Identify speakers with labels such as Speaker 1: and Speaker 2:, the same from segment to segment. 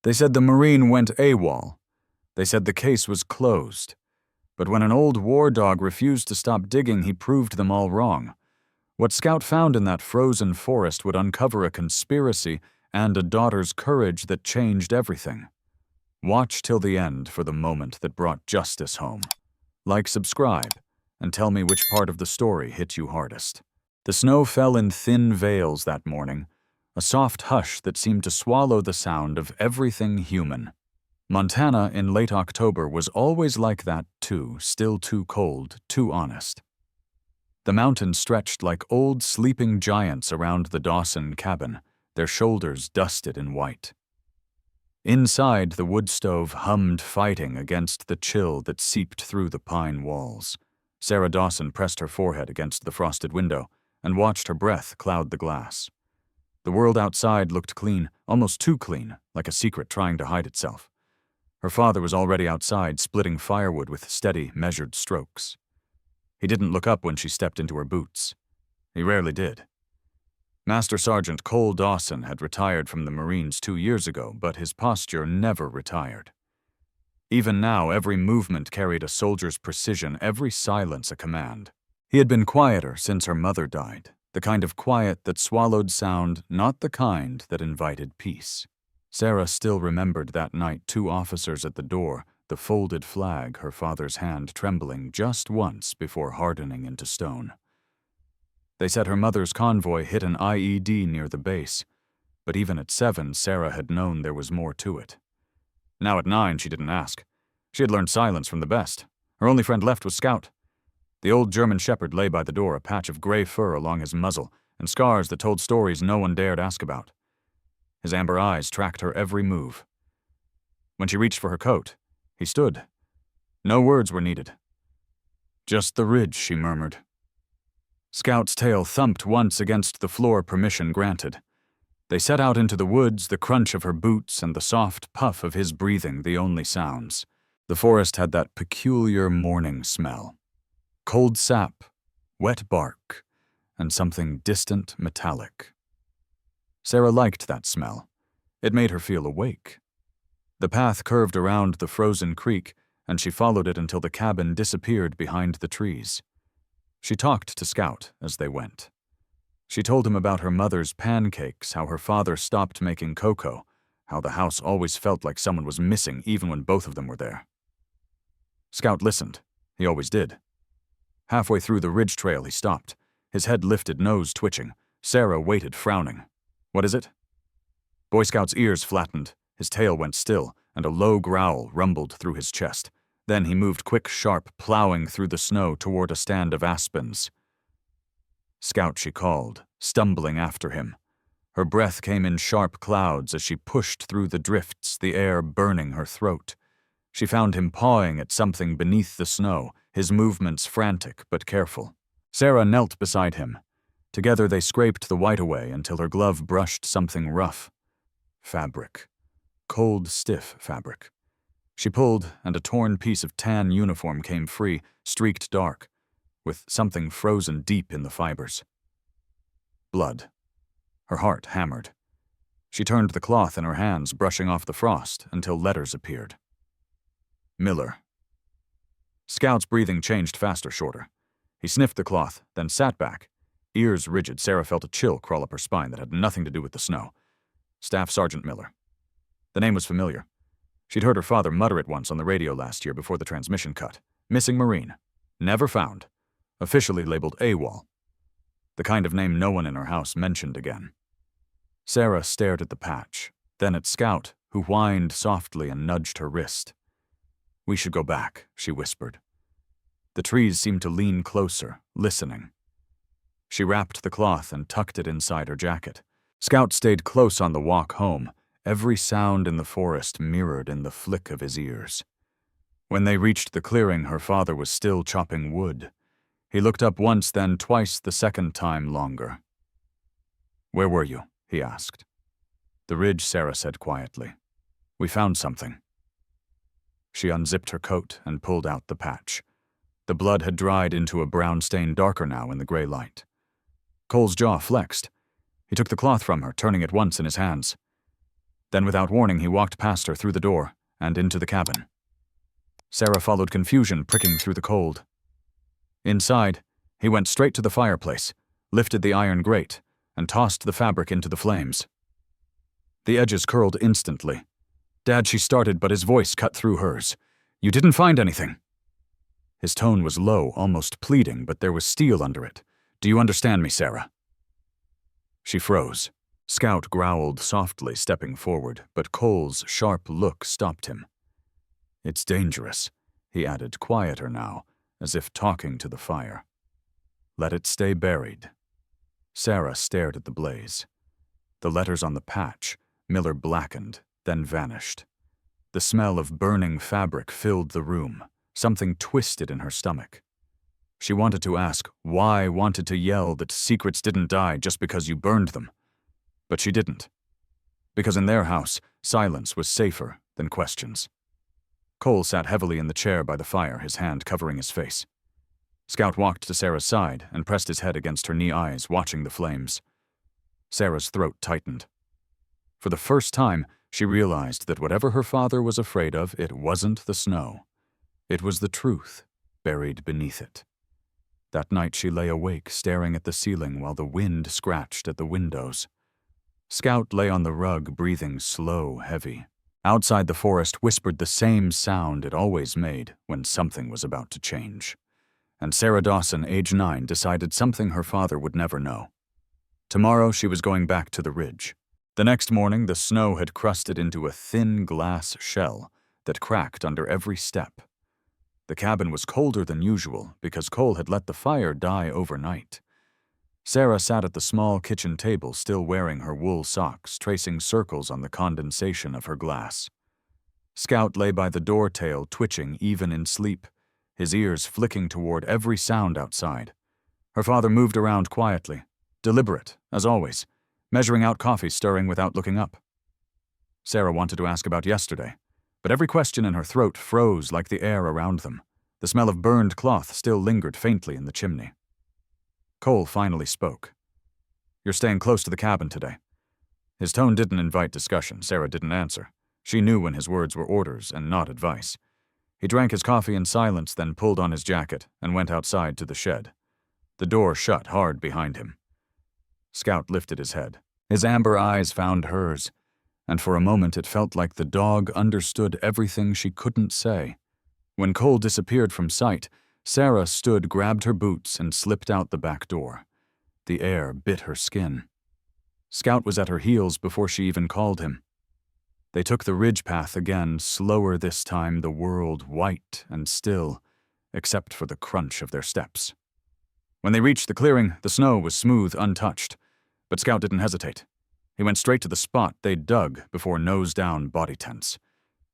Speaker 1: They said the Marine went AWOL. They said the case was closed. But when an old war dog refused to stop digging, he proved them all wrong. What Scout found in that frozen forest would uncover a conspiracy and a daughter's courage that changed everything. Watch till the end for the moment that brought justice home. Like, subscribe, and tell me which part of the story hit you hardest. The snow fell in thin veils that morning, a soft hush that seemed to swallow the sound of everything human. Montana in late October was always like that too, still too cold, too honest. The mountains stretched like old sleeping giants around the Dawson cabin, their shoulders dusted in white. Inside, the wood stove hummed fighting against the chill that seeped through the pine walls. Sarah Dawson pressed her forehead against the frosted window and watched her breath cloud the glass. The world outside looked clean, almost too clean, like a secret trying to hide itself. Her father was already outside, splitting firewood with steady, measured strokes. He didn't look up when she stepped into her boots. He rarely did. Master Sergeant Cole Dawson had retired from the Marines 2 years ago, but his posture never retired. Even now, every movement carried a soldier's precision, every silence a command. He had been quieter since her mother died, the kind of quiet that swallowed sound, not the kind that invited peace. Sarah still remembered that night, 2 officers at the door, the folded flag, her father's hand trembling just once before hardening into stone. They said her mother's convoy hit an IED near the base, but even at 7, Sarah had known there was more to it. Now at 9, she didn't ask. She had learned silence from the best. Her only friend left was Scout. The old German shepherd lay by the door, a patch of gray fur along his muzzle, and scars that told stories no one dared ask about. His amber eyes tracked her every move. When she reached for her coat, he stood. No words were needed. "Just the ridge," she murmured. Scout's tail thumped once against the floor, permission granted. They set out into the woods, the crunch of her boots and the soft puff of his breathing the only sounds. The forest had that peculiar morning smell. Cold sap, wet bark, and something distant metallic. Sarah liked that smell. It made her feel awake. The path curved around the frozen creek, and she followed it until the cabin disappeared behind the trees. She talked to Scout as they went. She told him about her mother's pancakes, how her father stopped making cocoa, how the house always felt like someone was missing even when both of them were there. Scout listened. He always did. Halfway through the ridge trail, he stopped, his head lifted, nose twitching. Sarah waited, frowning. "What is it?" Boy Scout's ears flattened, his tail went still, and a low growl rumbled through his chest. Then he moved quick, sharp, plowing through the snow toward a stand of aspens. "Scout," she called, stumbling after him. Her breath came in sharp clouds as she pushed through the drifts, the air burning her throat. She found him pawing at something beneath the snow, his movements frantic but careful. Sarah knelt beside him. Together they scraped the white away until her glove brushed something rough. Fabric. Cold, stiff fabric. She pulled, and a torn piece of tan uniform came free, streaked dark, with something frozen deep in the fibers. Blood. Her heart hammered. She turned the cloth in her hands, brushing off the frost, until letters appeared. Miller. Scout's breathing changed faster, shorter. He sniffed the cloth, then sat back. Ears rigid, Sarah felt a chill crawl up her spine that had nothing to do with the snow. Staff Sergeant Miller. The name was familiar. She'd heard her father mutter it once on the radio last year before the transmission cut. Missing Marine. Never found. Officially labeled AWOL. The kind of name no one in her house mentioned again. Sarah stared at the patch, then at Scout, who whined softly and nudged her wrist. "We should go back," she whispered. The trees seemed to lean closer, listening. She wrapped the cloth and tucked it inside her jacket. Scout stayed close on the walk home, every sound in the forest mirrored in the flick of his ears. When they reached the clearing, her father was still chopping wood. He looked up once, then twice the second time longer. "Where were you?" he asked. "The ridge," Sarah said quietly. "We found something." She unzipped her coat and pulled out the patch. The blood had dried into a brown stain, darker now in the gray light. Cole's jaw flexed. He took the cloth from her, turning it once in his hands. Then without warning he walked past her through the door and into the cabin. Sarah followed, confusion pricking through the cold. Inside, he went straight to the fireplace, lifted the iron grate, and tossed the fabric into the flames. The edges curled instantly. "Dad," she started, but his voice cut through hers. "You didn't find anything." His tone was low, almost pleading, but there was steel under it. "Do you understand me, Sarah?" She froze. Scout growled softly, stepping forward, but Cole's sharp look stopped him. "It's dangerous," he added, quieter now, as if talking to the fire. "Let it stay buried." Sarah stared at the blaze. The letters on the patch, Miller blackened, then vanished. The smell of burning fabric filled the room, something twisted in her stomach. She wanted to ask why, wanted to yell that secrets didn't die just because you burned them. But she didn't. Because in their house, silence was safer than questions. Cole sat heavily in the chair by the fire, his hand covering his face. Scout walked to Sarah's side and pressed his head against her knee eyes, watching the flames. Sarah's throat tightened. For the first time, she realized that whatever her father was afraid of, it wasn't the snow. It was the truth, buried beneath it. That night she lay awake, staring at the ceiling while the wind scratched at the windows. Scout lay on the rug, breathing slow, heavy. Outside, the forest whispered the same sound it always made when something was about to change. And Sarah Dawson, age 9, decided something her father would never know. Tomorrow she was going back to the ridge. The next morning, the snow had crusted into a thin glass shell that cracked under every step. The cabin was colder than usual because Cole had let the fire die overnight. Sarah sat at the small kitchen table, still wearing her wool socks, tracing circles on the condensation of her glass. Scout lay by the door tail, twitching even in sleep, his ears flicking toward every sound outside. Her father moved around quietly, deliberate, as always, measuring out coffee, stirring without looking up. Sarah wanted to ask about yesterday, but every question in her throat froze like the air around them. The smell of burned cloth still lingered faintly in the chimney. Cole finally spoke. "You're staying close to the cabin today." His tone didn't invite discussion. Sarah didn't answer. She knew when his words were orders and not advice. He drank his coffee in silence, then pulled on his jacket and went outside to the shed. The door shut hard behind him. Scout lifted his head. His amber eyes found hers, and for a moment it felt like the dog understood everything she couldn't say. When Cole disappeared from sight, Sarah stood, grabbed her boots, and slipped out the back door. The air bit her skin. Scout was at her heels before she even called him. They took the ridge path again, slower this time, the world white and still, except for the crunch of their steps. When they reached the clearing, the snow was smooth, untouched. But Scout didn't hesitate. He went straight to the spot they'd dug before nose-down body tents.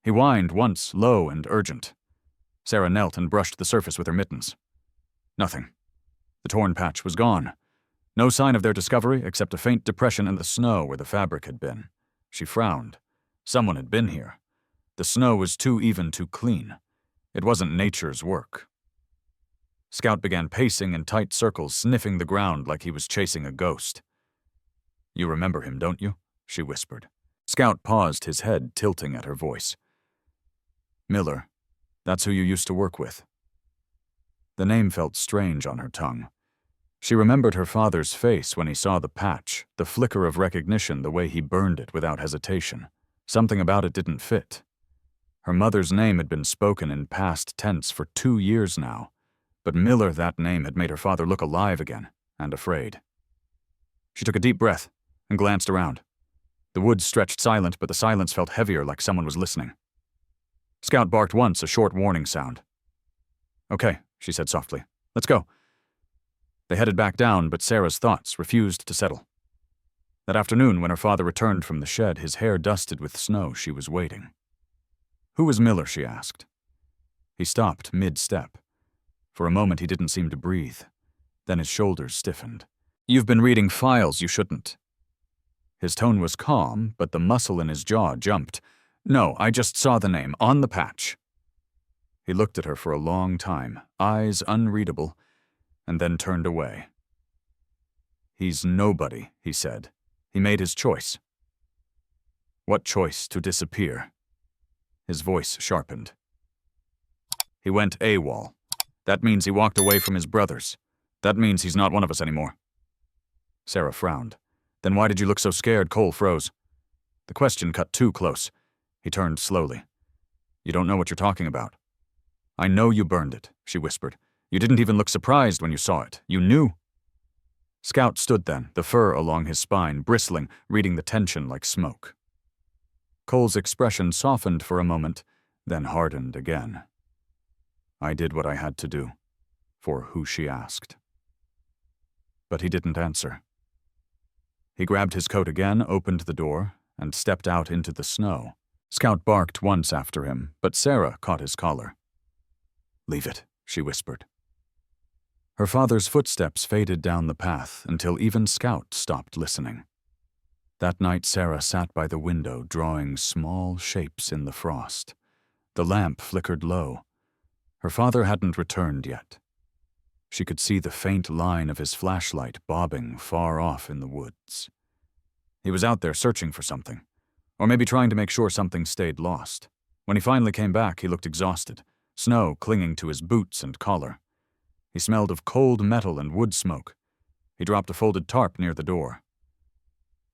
Speaker 1: He whined once, low and urgent. Sarah knelt and brushed the surface with her mittens. Nothing. The torn patch was gone. No sign of their discovery except a faint depression in the snow where the fabric had been. She frowned. Someone had been here. The snow was too even, too clean. It wasn't nature's work. Scout began pacing in tight circles, sniffing the ground like he was chasing a ghost. "You remember him, don't you?" she whispered. Scout paused, his head tilting at her voice. "Miller. That's who you used to work with." The name felt strange on her tongue. She remembered her father's face when he saw the patch, the flicker of recognition, the way he burned it without hesitation. Something about it didn't fit. Her mother's name had been spoken in past tense for 2 years now, but Miller, that name, had made her father look alive again, and afraid. She took a deep breath and glanced around. The woods stretched silent, but the silence felt heavier, like someone was listening. Scout barked once, a short warning sound. "Okay," she said softly. "Let's go." They headed back down, but Sarah's thoughts refused to settle. That afternoon, when her father returned from the shed, his hair dusted with snow, she was waiting. "Who was Miller?" she asked. He stopped mid-step. For a moment, he didn't seem to breathe. Then his shoulders stiffened. "You've been reading files you shouldn't." His tone was calm, but the muscle in his jaw jumped. "No, I just saw the name, on the patch." He looked at her for a long time, eyes unreadable, and then turned away. "He's nobody," he said. "He made his choice." What choice to disappear? His voice sharpened. He went AWOL. That means he walked away from his brothers. That means he's not one of us anymore. Sarah frowned. Then why did you look so scared? Cole froze. The question cut too close. He turned slowly. You don't know what you're talking about. I know you burned it, she whispered. You didn't even look surprised when you saw it. You knew. Scout stood then, the fur along his spine bristling, reading the tension like smoke. Cole's expression softened for a moment, then hardened again. I did what I had to do, for who she asked. But he didn't answer. He grabbed his coat again, opened the door, and stepped out into the snow. Scout barked once after him, but Sarah caught his collar. Leave it, she whispered. Her father's footsteps faded down the path until even Scout stopped listening. That night Sarah sat by the window drawing small shapes in the frost. The lamp flickered low. Her father hadn't returned yet. She could see the faint line of his flashlight bobbing far off in the woods. He was out there searching for something, or maybe trying to make sure something stayed lost. When he finally came back, he looked exhausted, snow clinging to his boots and collar. He smelled of cold metal and wood smoke. He dropped a folded tarp near the door.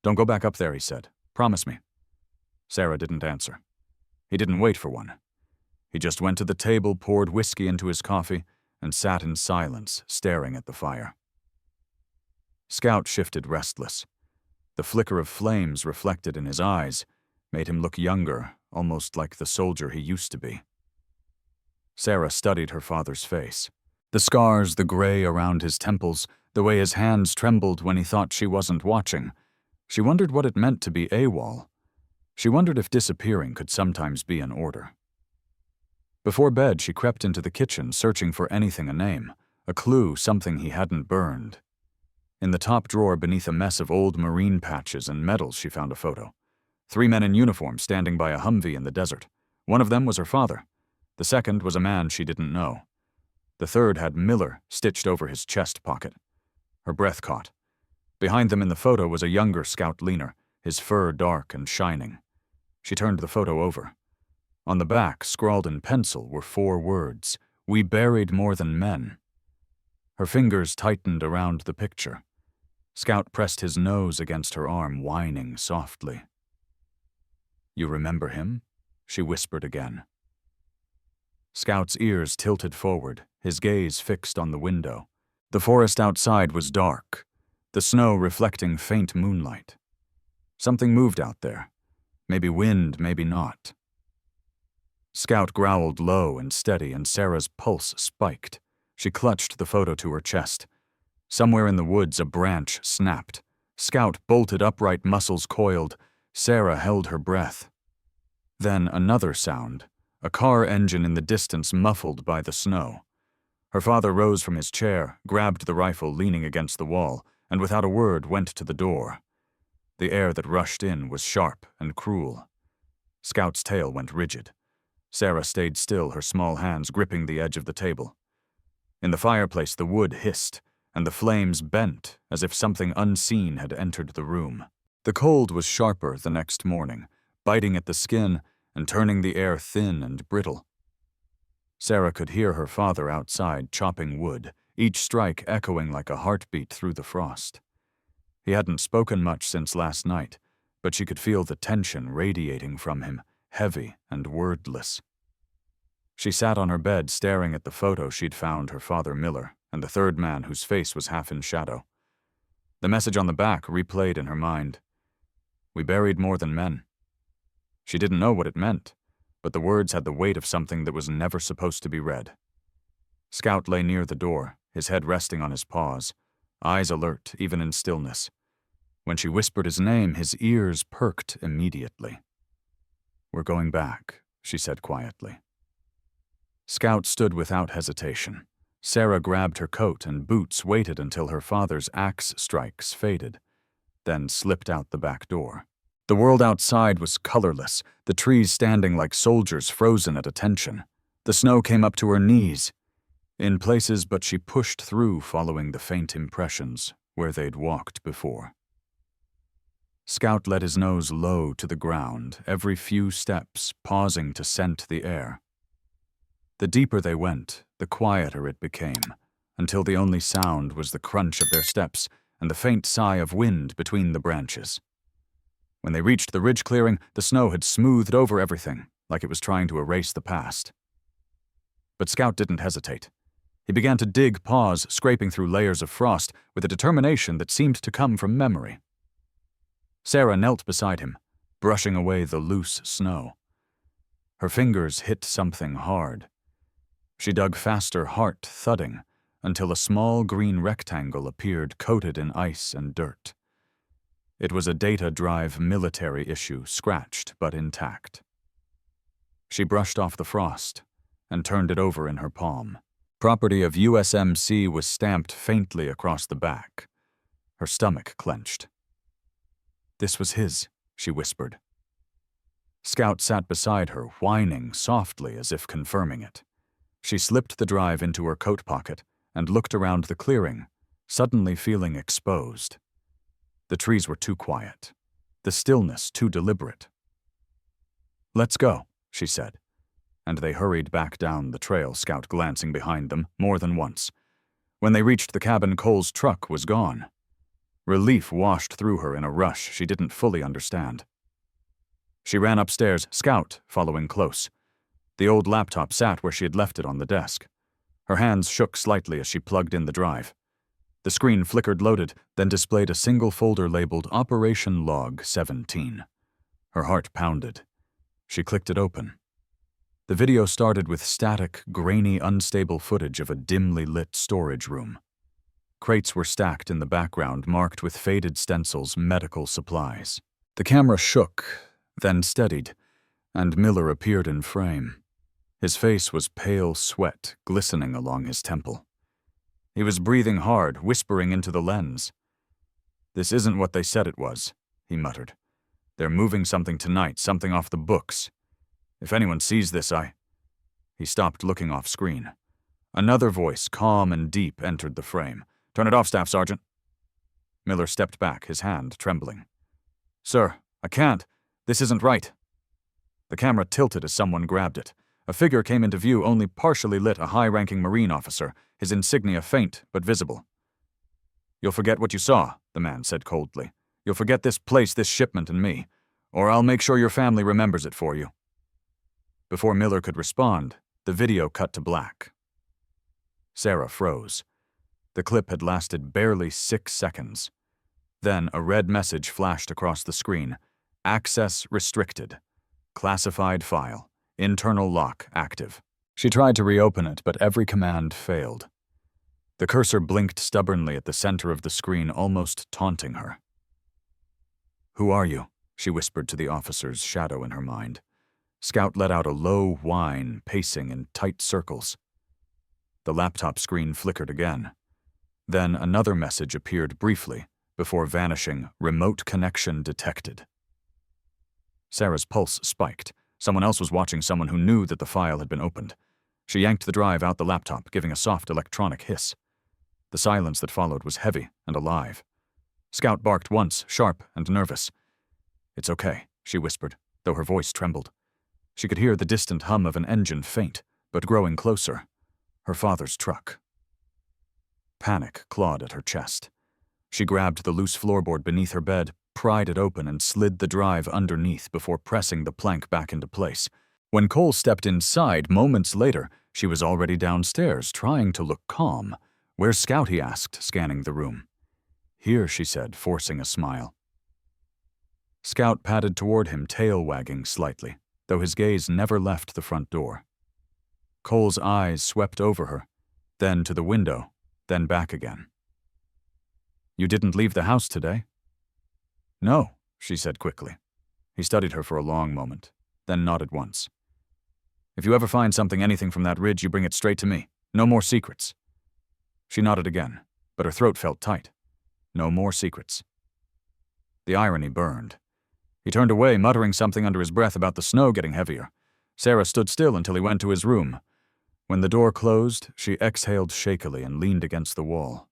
Speaker 1: Don't go back up there, he said. Promise me. Sarah didn't answer. He didn't wait for one. He just went to the table, poured whiskey into his coffee, and sat in silence, staring at the fire. Scout shifted restless. The flicker of flames reflected in his eyes made him look younger, almost like the soldier he used to be. Sarah studied her father's face. The scars, the gray around his temples, the way his hands trembled when he thought she wasn't watching. She wondered what it meant to be AWOL. She wondered if disappearing could sometimes be an order. Before bed, she crept into the kitchen, searching for anything a name, a clue, something he hadn't burned. In the top drawer beneath a mess of old marine patches and medals, she found a photo. 3 men in uniform standing by a Humvee in the desert. One of them was her father. The second was a man she didn't know. The third had Miller stitched over his chest pocket. Her breath caught. Behind them in the photo was a younger Scout leaner, his fur dark and shining. She turned the photo over. On the back, scrawled in pencil, were 4 words: "We buried more than men." Her fingers tightened around the picture. Scout pressed his nose against her arm, whining softly. You remember him? She whispered again. Scout's ears tilted forward, his gaze fixed on the window. The forest outside was dark, the snow reflecting faint moonlight. Something moved out there. Maybe wind, maybe not. Scout growled low and steady, and Sarah's pulse spiked. She clutched the photo to her chest. Somewhere in the woods, a branch snapped. Scout bolted upright, muscles coiled. Sarah held her breath. Then another sound, a car engine in the distance muffled by the snow. Her father rose from his chair, grabbed the rifle leaning against the wall, and without a word went to the door. The air that rushed in was sharp and cruel. Scout's tail went rigid. Sarah stayed still, her small hands gripping the edge of the table. In the fireplace, the wood hissed, and the flames bent as if something unseen had entered the room. The cold was sharper the next morning, biting at the skin and turning the air thin and brittle. Sarah could hear her father outside chopping wood, each strike echoing like a heartbeat through the frost. He hadn't spoken much since last night, but she could feel the tension radiating from him, heavy and wordless. She sat on her bed staring at the photo she'd found her father Miller and the third man whose face was half in shadow. The message on the back replayed in her mind. We buried more than men. She didn't know what it meant, but the words had the weight of something that was never supposed to be read. Scout lay near the door, his head resting on his paws, eyes alert even in stillness. When she whispered his name, his ears perked immediately. We're going back, she said quietly. Scout stood without hesitation. Sarah grabbed her coat and boots, waited until her father's axe strikes faded, then slipped out the back door. The world outside was colorless, the trees standing like soldiers frozen at attention. The snow came up to her knees. In places, but she pushed through, following the faint impressions where they'd walked before. Scout let his nose low to the ground, every few steps pausing to scent the air. The deeper they went, the quieter it became, until the only sound was the crunch of their steps and the faint sigh of wind between the branches. When they reached the ridge clearing, the snow had smoothed over everything, like it was trying to erase the past. But Scout didn't hesitate. He began to dig paws, scraping through layers of frost with a determination that seemed to come from memory. Sarah knelt beside him, brushing away the loose snow. Her fingers hit something hard. She dug faster, heart thudding, until a small green rectangle appeared coated in ice and dirt. It was a data drive military issue, scratched but intact. She brushed off the frost and turned it over in her palm. Property of USMC was stamped faintly across the back. Her stomach clenched. "This was his," she whispered. Scout sat beside her, whining softly as if confirming it. She slipped the drive into her coat pocket and looked around the clearing, suddenly feeling exposed. The trees were too quiet, the stillness too deliberate. "Let's go," she said, and they hurried back down the trail, Scout glancing behind them more than once. When they reached the cabin, Cole's truck was gone. Relief washed through her in a rush she didn't fully understand. She ran upstairs, Scout following close. The old laptop sat where she had left it on the desk. Her hands shook slightly as she plugged in the drive. The screen flickered loaded, then displayed a single folder labeled Operation Log 17. Her heart pounded. She clicked it open. The video started with static, grainy, unstable footage of a dimly lit storage room. Crates were stacked in the background, marked with faded stencils, medical supplies. The camera shook, then steadied, and Miller appeared in frame. His face was pale sweat glistening along his temple. He was breathing hard, whispering into the lens. "This isn't what they said it was," he muttered. "They're moving something tonight, something off the books. If anyone sees this, He stopped, looking off screen. Another voice, calm and deep, entered the frame. "Turn it off, Staff Sergeant." Miller stepped back, his hand trembling. "Sir, I can't. This isn't right." The camera tilted as someone grabbed it. A figure came into view, only partially lit, a high-ranking Marine officer, his insignia faint but visible. "You'll forget what you saw," the man said coldly. "You'll forget this place, this shipment, and me. Or I'll make sure your family remembers it for you." Before Miller could respond, the video cut to black. Sarah froze. The clip had lasted barely 6 seconds. Then a red message flashed across the screen. "Access restricted. Classified file. Internal lock active." She tried to reopen it, but every command failed. The cursor blinked stubbornly at the center of the screen, almost taunting her. "Who are you?" she whispered to the officer's shadow in her mind. Scout let out a low whine, pacing in tight circles. The laptop screen flickered again. Then another message appeared briefly, before vanishing, "Remote connection detected." Sarah's pulse spiked. Someone else was watching, someone who knew that the file had been opened. She yanked the drive out the laptop, giving a soft electronic hiss. The silence that followed was heavy and alive. Scout barked once, sharp and nervous. "It's okay," she whispered, though her voice trembled. She could hear the distant hum of an engine, faint, but growing closer. Her father's truck. Panic clawed at her chest. She grabbed the loose floorboard beneath her bed, pried it open, and slid the drive underneath before pressing the plank back into place. When Cole stepped inside moments later, she was already downstairs, trying to look calm. "Where's Scout?" he asked, scanning the room. "Here," she said, forcing a smile. Scout padded toward him, tail wagging slightly, though his gaze never left the front door. Cole's eyes swept over her, then to the window, then back again. "You didn't leave the house today?" "No," she said quickly. He studied her for a long moment, then nodded once. "If you ever find something, anything from that ridge, you bring it straight to me. No more secrets." She nodded again, but her throat felt tight. No more secrets. The irony burned. He turned away, muttering something under his breath about the snow getting heavier. Sarah stood still until he went to his room. When the door closed, she exhaled shakily and leaned against the wall.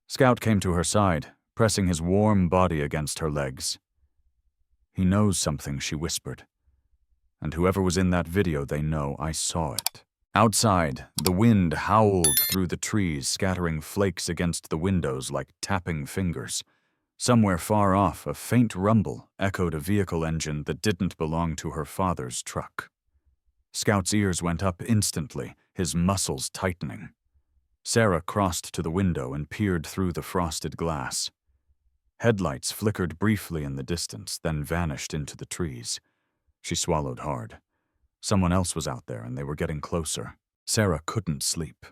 Speaker 1: Scout came to her side, pressing his warm body against her legs. He knows something, she whispered. And whoever was in that video, they know I saw it. Outside, the wind howled through the trees, scattering flakes against the windows like tapping fingers. Somewhere far off, a faint rumble echoed a vehicle engine that didn't belong to her father's truck. Scout's ears went up instantly, his muscles tightening. Sarah crossed to the window and peered through the frosted glass. Headlights flickered briefly in the distance, then vanished into the trees. She swallowed hard. Someone else was out there, and they were getting closer. Sarah couldn't sleep.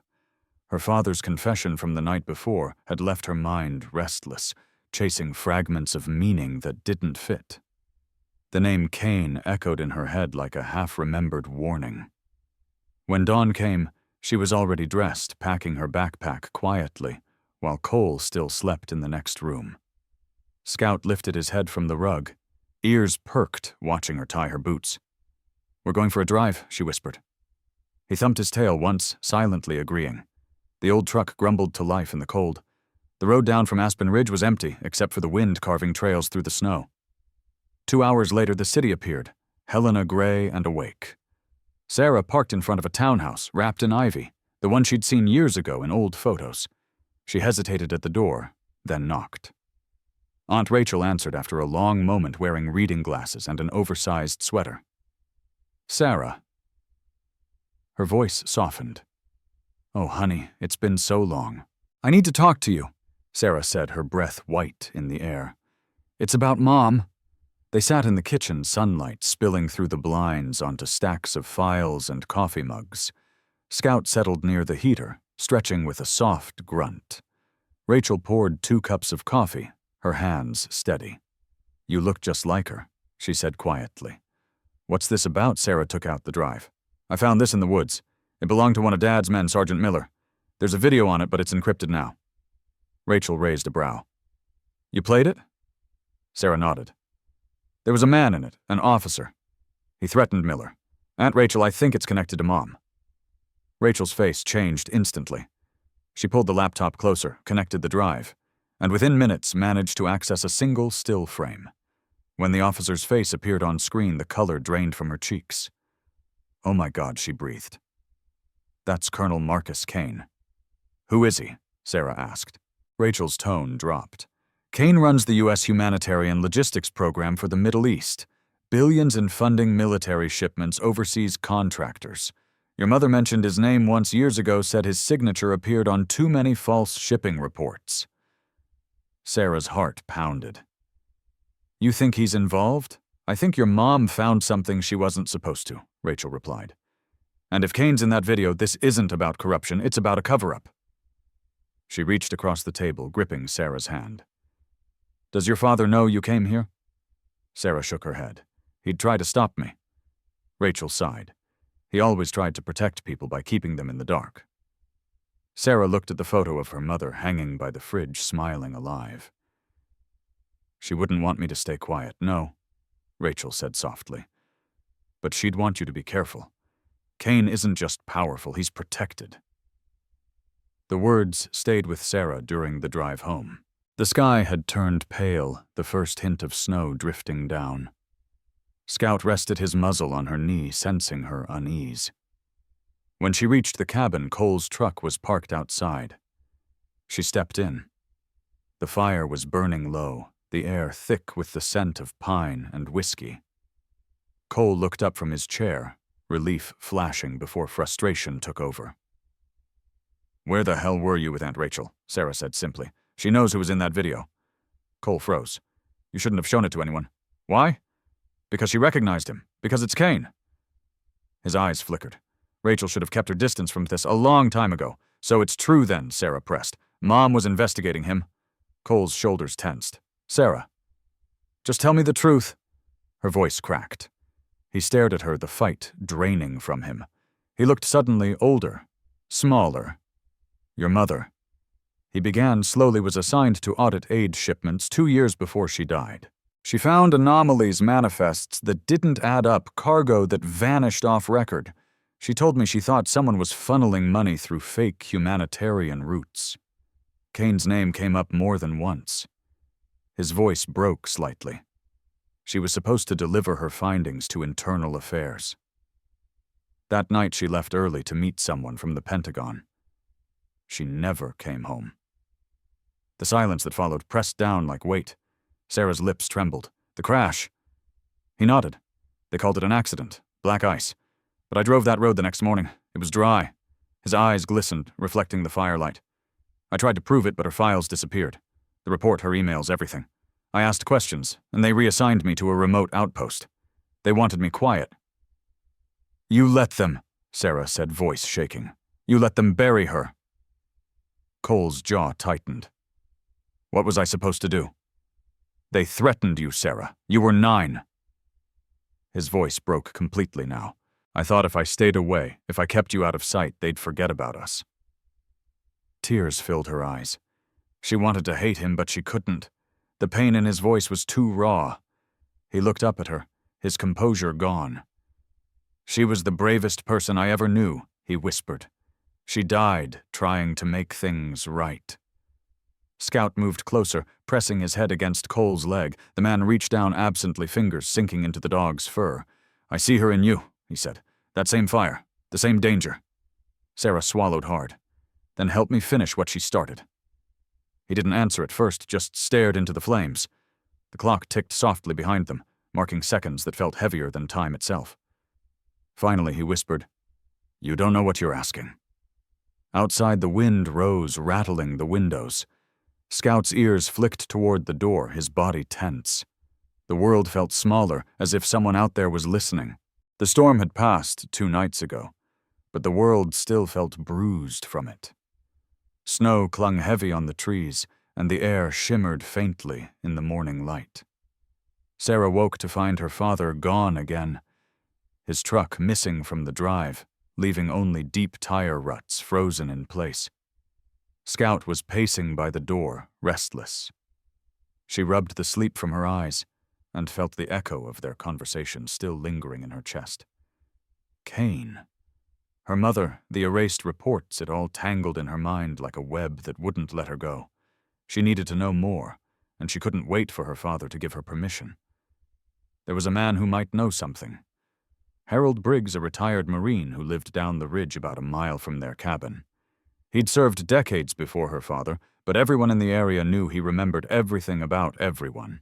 Speaker 1: Her father's confession from the night before had left her mind restless, chasing fragments of meaning that didn't fit. The name Kane echoed in her head like a half-remembered warning. When dawn came, she was already dressed, packing her backpack quietly, while Cole still slept in the next room. Scout lifted his head from the rug, ears perked, watching her tie her boots. "We're going for a drive," she whispered. He thumped his tail once, silently agreeing. The old truck grumbled to life in the cold. The road down from Aspen Ridge was empty, except for the wind carving trails through the snow. 2 hours later, the city appeared, Helena gray and awake. Sarah parked in front of a townhouse, wrapped in ivy, the one she'd seen years ago in old photos. She hesitated at the door, then knocked. Aunt Rachel answered after a long moment, wearing reading glasses and an oversized sweater. "Sarah." Her voice softened. "Oh, honey, it's been so long." "I need to talk to you," Sarah said, her breath white in the air. "It's about Mom." They sat in the kitchen, sunlight spilling through the blinds onto stacks of files and coffee mugs. Scout settled near the heater, stretching with a soft grunt. Rachel poured 2 cups of coffee, her hands steady. "You look just like her," she said quietly. "What's this about?" Sarah took out the drive. "I found this in the woods. It belonged to one of Dad's men, Sergeant Miller. There's a video on it, but it's encrypted now." Rachel raised a brow. "You played it?" Sarah nodded. "There was a man in it, an officer. He threatened Miller. Aunt Rachel, I think it's connected to Mom." Rachel's face changed instantly. She pulled the laptop closer, connected the drive, and within minutes managed to access a single still frame. When the officer's face appeared on screen, the color drained from her cheeks. "Oh my God," she breathed. "That's Colonel Marcus Kane." "Who is he?" Sarah asked. Rachel's tone dropped. "Kane runs the U.S. Humanitarian Logistics Program for the Middle East. Billions in funding military shipments, overseas contractors. Your mother mentioned his name once years ago, said his signature appeared on too many false shipping reports." Sarah's heart pounded. "You think he's involved? I think your mom found something she wasn't supposed to," Rachel replied. "And if Kane's in that video, this isn't about corruption, it's about a cover-up." She reached across the table, gripping Sarah's hand. "Does your father know you came here?" Sarah shook her head. "He'd try to stop me." Rachel sighed. He always tried to protect people by keeping them in the dark. Sarah looked at the photo of her mother hanging by the fridge, smiling alive. "She wouldn't want me to stay quiet, no," Rachel said softly. "But she'd want you to be careful. Kane isn't just powerful, he's protected." The words stayed with Sarah during the drive home. The sky had turned pale, the first hint of snow drifting down. Scout rested his muzzle on her knee, sensing her unease. When she reached the cabin, Cole's truck was parked outside. She stepped in. The fire was burning low, the air thick with the scent of pine and whiskey. Cole looked up from his chair, relief flashing before frustration took over. "Where the hell were you with Aunt Rachel?" Sarah said simply. "She knows who was in that video." Cole froze. "You shouldn't have shown it to anyone." "Why?" "Because she recognized him. Because it's Kane." His eyes flickered. "Rachel should have kept her distance from this a long time ago." "So it's true then," Sarah pressed. "Mom was investigating him." Cole's shoulders tensed. "Sarah, just tell me the truth." Her voice cracked. He stared at her, the fight draining from him. He looked suddenly older, smaller. "Your mother." He began slowly, was assigned to audit aid shipments 2 years before she died. She found anomalies, manifests that didn't add up, cargo that vanished off record. She told me she thought someone was funneling money through fake humanitarian routes. Kane's name came up more than once. His voice broke slightly. She was supposed to deliver her findings to Internal Affairs. That night she left early to meet someone from the Pentagon. She never came home. The silence that followed pressed down like weight. Sarah's lips trembled. The crash. He nodded. They called it an accident. Black ice. But I drove that road the next morning. It was dry. His eyes glistened, reflecting the firelight. I tried to prove it, but her files disappeared. The report, her emails, everything. I asked questions, and they reassigned me to a remote outpost. They wanted me quiet. You let them, Sarah said, voice shaking. You let them bury her. Cole's jaw tightened. What was I supposed to do? They threatened you, Sarah. You were 9. His voice broke completely now. I thought if I stayed away, if I kept you out of sight, they'd forget about us. Tears filled her eyes. She wanted to hate him, but she couldn't. The pain in his voice was too raw. He looked up at her, his composure gone. She was the bravest person I ever knew, he whispered. She died trying to make things right. Scout moved closer, pressing his head against Cole's leg. The man reached down absently, fingers sinking into the dog's fur. I see her in you, he said. That same fire, the same danger. Sarah swallowed hard. Then help me finish what she started. He didn't answer at first, just stared into the flames. The clock ticked softly behind them, marking seconds that felt heavier than time itself. Finally, he whispered, You don't know what you're asking. Outside, the wind rose, rattling the windows. Scout's ears flicked toward the door, his body tense. The world felt smaller, as if someone out there was listening. The storm had passed 2 nights ago, but the world still felt bruised from it. Snow clung heavy on the trees, and the air shimmered faintly in the morning light. Sarah woke to find her father gone again, his truck missing from the drive, leaving only deep tire ruts frozen in place. Scout was pacing by the door, restless. She rubbed the sleep from her eyes and felt the echo of their conversation still lingering in her chest. Kane. Her mother, the erased reports, it all tangled in her mind like a web that wouldn't let her go. She needed to know more, and she couldn't wait for her father to give her permission. There was a man who might know something. Harold Briggs, a retired Marine who lived down the ridge about a mile from their cabin. He'd served decades before her father, but everyone in the area knew he remembered everything about everyone.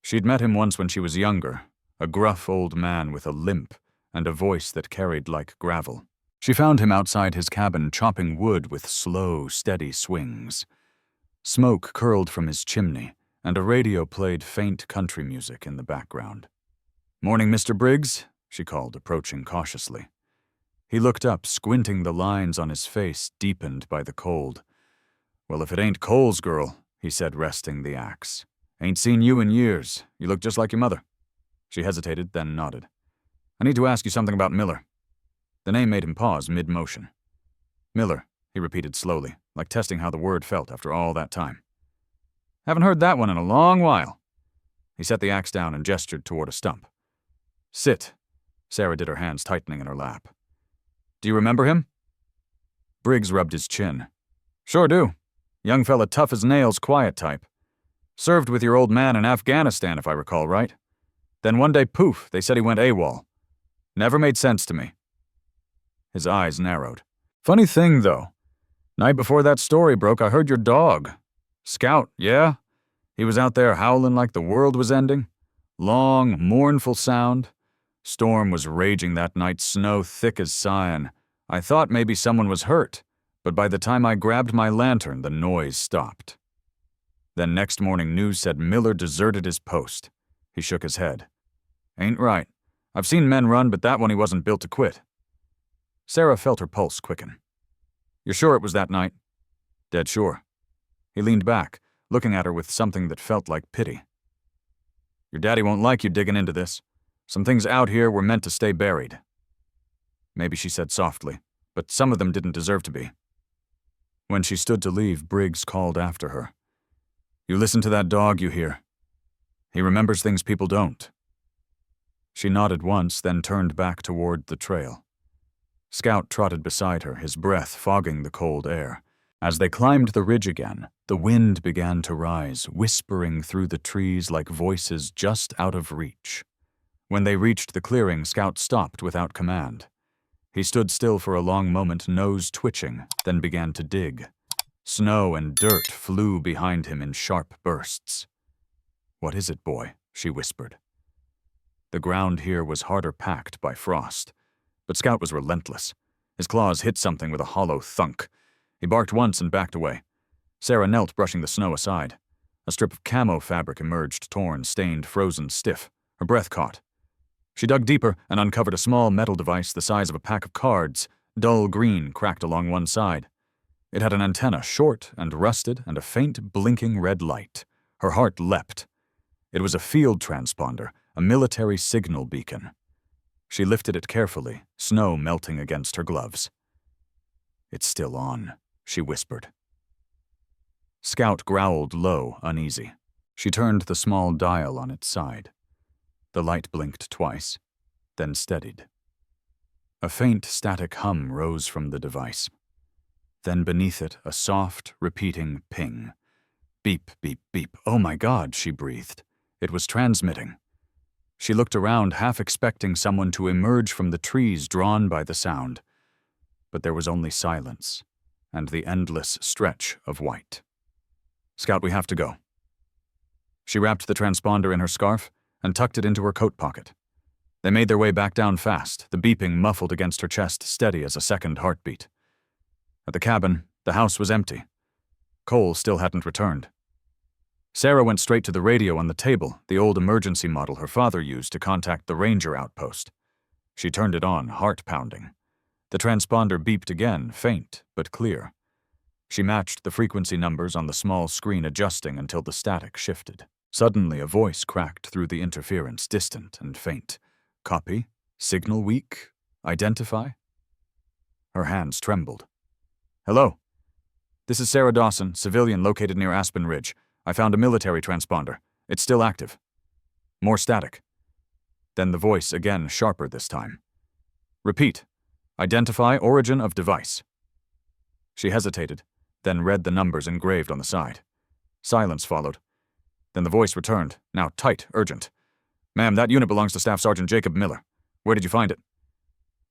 Speaker 1: She'd met him once when she was younger, a gruff old man with a limp and a voice that carried like gravel. She found him outside his cabin chopping wood with slow, steady swings. Smoke curled from his chimney, and a radio played faint country music in the background. "Morning, Mr. Briggs," she called, approaching cautiously. He looked up, squinting, the lines on his face deepened by the cold. "Well, if it ain't Cole's girl," he said, resting the axe. "Ain't seen you in years. You look just like your mother." She hesitated, then nodded. "I need to ask you something about Miller." The name made him pause mid-motion. "Miller," he repeated slowly, like testing how the word felt after all that time. "Haven't heard that one in a long while." He set the axe down and gestured toward a stump. "Sit." Sarah did her hands tightening in her lap. "Do you remember him?" Briggs rubbed his chin. "Sure do. Young fella, tough as nails, quiet type. Served with your old man in Afghanistan, if I recall right. Then one day, poof, they said he went AWOL. Never made sense to me." His eyes narrowed. "Funny thing, though. Night before that story broke, I heard your dog. Scout, yeah? He was out there howling like the world was ending. Long, mournful sound. Storm was raging that night, snow thick as cyan. I thought maybe someone was hurt, but by the time I grabbed my lantern, the noise stopped. Then next morning news said Miller deserted his post." He shook his head. "Ain't right. I've seen men run, but that one he wasn't built to quit." Sarah felt her pulse quicken. "You're sure it was that night?" "Dead sure." He leaned back, looking at her with something that felt like pity. "Your daddy won't like you digging into this. Some things out here were meant to stay buried." Maybe she said softly, but some of them didn't deserve to be. When she stood to leave, Briggs called after her. "You listen to that dog you hear. He remembers things people don't." She nodded once, then turned back toward the trail. Scout trotted beside her, his breath fogging the cold air. As they climbed the ridge again, The wind began to rise, whispering through the trees like voices just out of reach. When they reached the clearing, Scout stopped without command. He stood still for a long moment, nose twitching, then began to dig. Snow and dirt flew behind him in sharp bursts. "What is it, boy?" she whispered. The ground here was harder packed by frost, but Scout was relentless. His claws hit something with a hollow thunk. He barked once and backed away. Sarah knelt, brushing the snow aside. A strip of camo fabric emerged, torn, stained, frozen, stiff. Her breath caught. She dug deeper and uncovered a small metal device the size of a pack of cards, dull green, cracked along one side. It had an antenna, short and rusted, and a faint, blinking red light. Her heart leapt. It was a field transponder, a military signal beacon. She lifted it carefully, snow melting against her gloves. "It's still on," she whispered. Scout growled low, uneasy. She turned the small dial on its side. The light blinked twice, then steadied. A faint static hum rose from the device. Then beneath it, a soft, repeating ping. Beep, beep, beep. "Oh my God," she breathed. It was transmitting. She looked around, half expecting someone to emerge from the trees drawn by the sound. But there was only silence, and the endless stretch of white. "Scout, we have to go." She wrapped the transponder in her scarf and tucked it into her coat pocket. They made their way back down fast, the beeping muffled against her chest, steady as a second heartbeat. At the cabin, the house was empty. Cole still hadn't returned. Sarah went straight to the radio on the table, the old emergency model her father used to contact the ranger outpost. She turned it on, heart pounding. The transponder beeped again, faint but clear. She matched the frequency numbers on the small screen, adjusting until the static shifted. Suddenly, a voice cracked through the interference, distant and faint. "Copy? Signal weak? Identify?" Her hands trembled. "Hello. This is Sarah Dawson, civilian located near Aspen Ridge. I found a military transponder. It's still active." More static. Then the voice again, sharper this time. "Repeat. Identify origin of device." She hesitated, then read the numbers engraved on the side. Silence followed. Then the voice returned, now tight, urgent. "Ma'am, that unit belongs to Staff Sergeant Jacob Miller. Where did you find it?"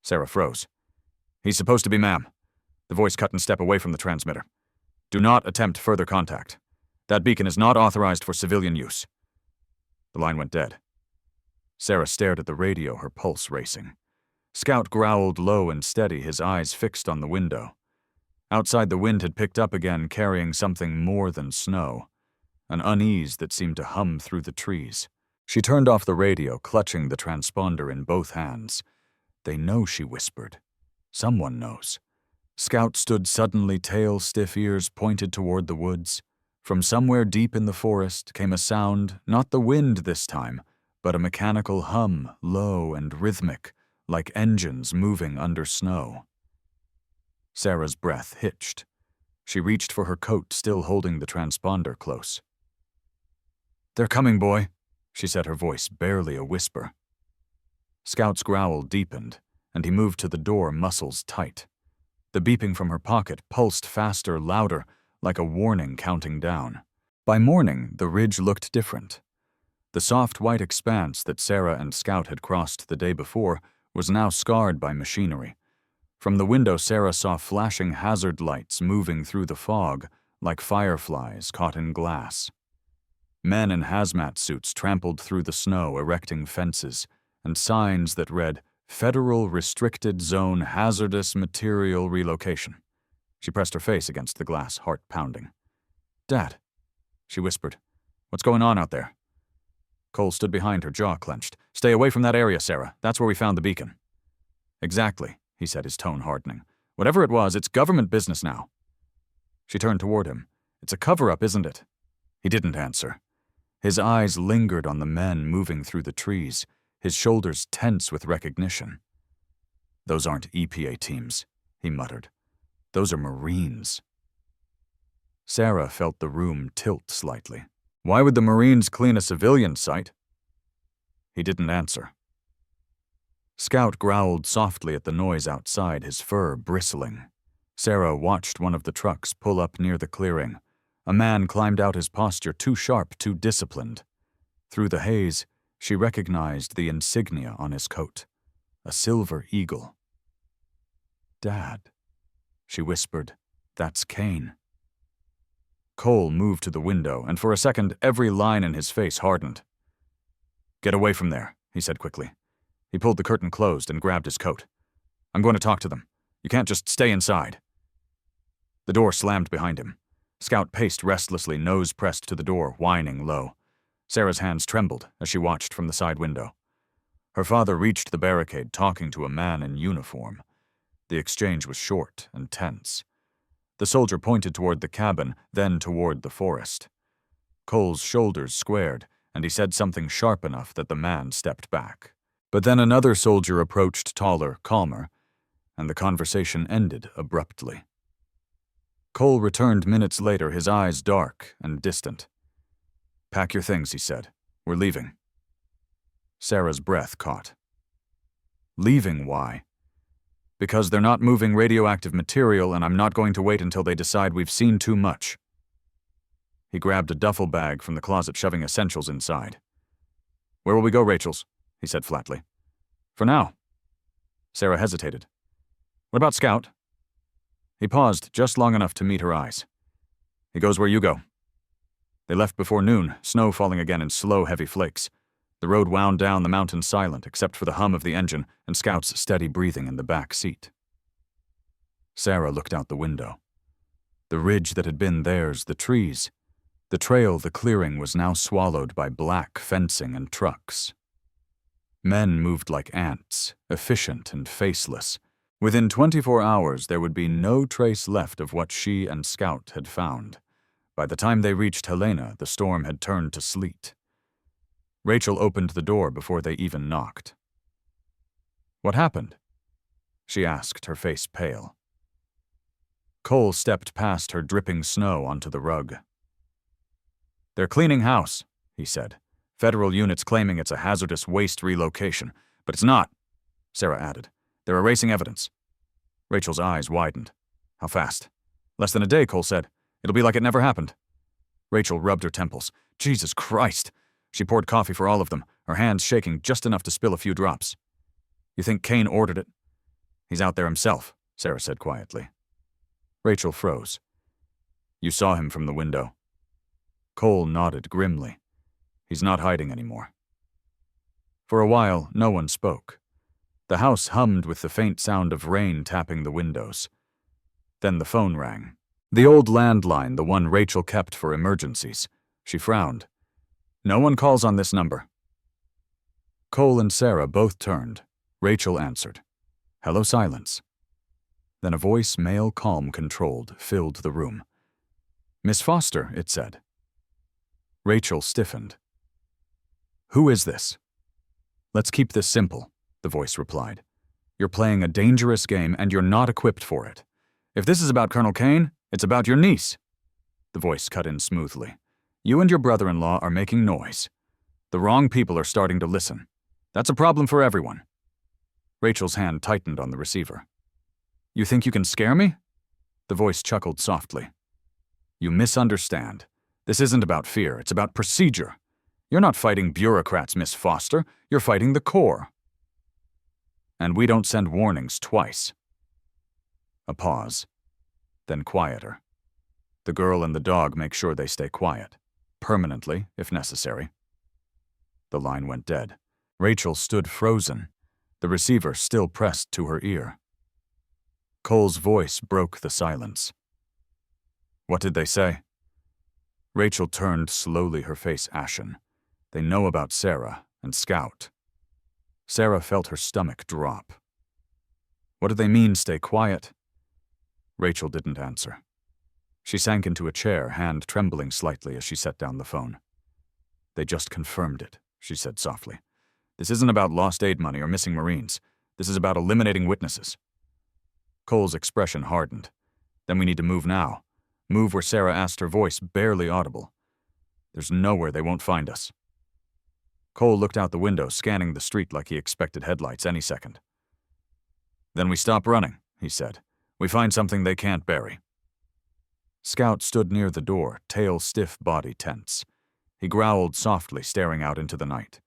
Speaker 1: Sarah froze. "He's supposed to be ma'am." The voice cut and stepped away from the transmitter. "Do not attempt further contact. That beacon is not authorized for civilian use." The line went dead. Sarah stared at the radio, her pulse racing. Scout growled low and steady, his eyes fixed on the window. Outside, the wind had picked up again, carrying something more than snow, an unease that seemed to hum through the trees. She turned off the radio, clutching the transponder in both hands. "They know," she whispered. "Someone knows." Scout stood suddenly, tail stiff, ears pointed toward the woods. From somewhere deep in the forest came a sound, not the wind this time, but a mechanical hum, low and rhythmic, like engines moving under snow. Sarah's breath hitched. She reached for her coat, still holding the transponder close. "They're coming, boy," she said, her voice barely a whisper. Scout's growl deepened, and he moved to the door, muscles tight. The beeping from her pocket pulsed faster, louder, like a warning counting down. By morning, the ridge looked different. The soft white expanse that Sarah and Scout had crossed the day before was now scarred by machinery. From the window, Sarah saw flashing hazard lights moving through the fog like fireflies caught in glass. Men in hazmat suits trampled through the snow, erecting fences, and signs that read, "Federal Restricted Zone Hazardous Material Relocation." She pressed her face against the glass, heart pounding. "Dad," she whispered. "What's going on out there?" Cole stood behind her, jaw clenched. "Stay away from that area, Sarah. That's where we found the beacon." "Exactly," he said, his tone hardening. "Whatever it was, it's government business now." She turned toward him. "It's a cover-up, isn't it?" He didn't answer. His eyes lingered on the men moving through the trees, his shoulders tense with recognition. "Those aren't EPA teams," he muttered. "Those are Marines." Sarah felt the room tilt slightly. "Why would the Marines clean a civilian site?" He didn't answer. Scout growled softly at the noise outside, his fur bristling. Sarah watched one of the trucks pull up near the clearing, A man climbed out, his posture too sharp, too disciplined. Through the haze, she recognized the insignia on his coat, a silver eagle. "Dad," she whispered, "that's Kane." Cole moved to the window, and for a second every line in his face hardened. "Get away from there," he said quickly. He pulled the curtain closed and grabbed his coat. "I'm going to talk to them. You can't just stay inside." The door slammed behind him. Scout paced restlessly, nose pressed to the door, whining low. Sarah's hands trembled as she watched from the side window. Her father reached the barricade, talking to a man in uniform. The exchange was short and tense. The soldier pointed toward the cabin, then toward the forest. Cole's shoulders squared, and he said something sharp enough that the man stepped back. But then another soldier approached, taller, calmer, and the conversation ended abruptly. Cole returned minutes later, his eyes dark and distant. "Pack your things," he said. "We're leaving." Sarah's breath caught. "Leaving, why?" "Because they're not moving radioactive material, and I'm not going to wait until they decide we've seen too much." He grabbed a duffel bag from the closet, shoving essentials inside. "Where will we go, Rachel's?" he said flatly. "For now." Sarah hesitated. "What about Scout?" He paused just long enough to meet her eyes. "He goes where you go." They left before noon, snow falling again in slow, heavy flakes. The road wound down the mountain silent, except for the hum of the engine and Scout's steady breathing in the back seat. Sarah looked out the window. The ridge that had been theirs, the trees, the trail, the clearing was now swallowed by black fencing and trucks. Men moved like ants, efficient and faceless. Within 24 hours, there would be no trace left of what she and Scout had found. By the time they reached Helena, the storm had turned to sleet. Rachel opened the door before they even knocked. "What happened?" she asked, her face pale. Cole stepped past her, dripping snow onto the rug. "They're cleaning house," he said. "Federal units claiming it's a hazardous waste relocation. But it's not," Sarah added. "They're erasing evidence." Rachel's eyes widened. "How fast?" "Less than a day," Cole said. "It'll be like it never happened." Rachel rubbed her temples. "Jesus Christ!" She poured coffee for all of them, her hands shaking just enough to spill a few drops. "You think Kane ordered it?" "He's out there himself," Sarah said quietly. Rachel froze. "You saw him from the window." Cole nodded grimly. "He's not hiding anymore." For a while, no one spoke. The house hummed with the faint sound of rain tapping the windows. Then the phone rang. The old landline, the one Rachel kept for emergencies. She frowned. "No one calls on this number." Cole and Sarah both turned. Rachel answered. Hello, silence. Then a voice, male, calm, controlled, filled the room. "Miss Foster," it said. Rachel stiffened. "Who is this?" "Let's keep this simple," the voice replied. "You're playing a dangerous game, and you're not equipped for it. If this is about Colonel Kane, it's about your niece." The voice cut in smoothly. "You and your brother-in-law are making noise. The wrong people are starting to listen. That's a problem for everyone." Rachel's hand tightened on the receiver. "You think you can scare me?" The voice chuckled softly. "You misunderstand. This isn't about fear, it's about procedure. You're not fighting bureaucrats, Miss Foster. You're fighting the Corps. And we don't send warnings twice." A pause. Then quieter. "The girl and the dog make sure they stay quiet. Permanently, if necessary." The line went dead. Rachel stood frozen, the receiver still pressed to her ear. Cole's voice broke the silence. "What did they say?" Rachel turned slowly, her face ashen. "They know about Sarah and Scout." Sarah felt her stomach drop. "What do they mean, stay quiet?" Rachel didn't answer. She sank into a chair, hand trembling slightly as she set down the phone. "They just confirmed it," she said softly. "This isn't about lost aid money or missing Marines. This is about eliminating witnesses." Cole's expression hardened. "Then we need to move now. Move where Sarah asked, her voice barely audible. There's nowhere they won't find us." Cole looked out the window, scanning the street like he expected headlights any second. "Then we stop running," he said. "We find something they can't bury." Scout stood near the door, tail stiff, body tense. He growled softly, staring out into the night.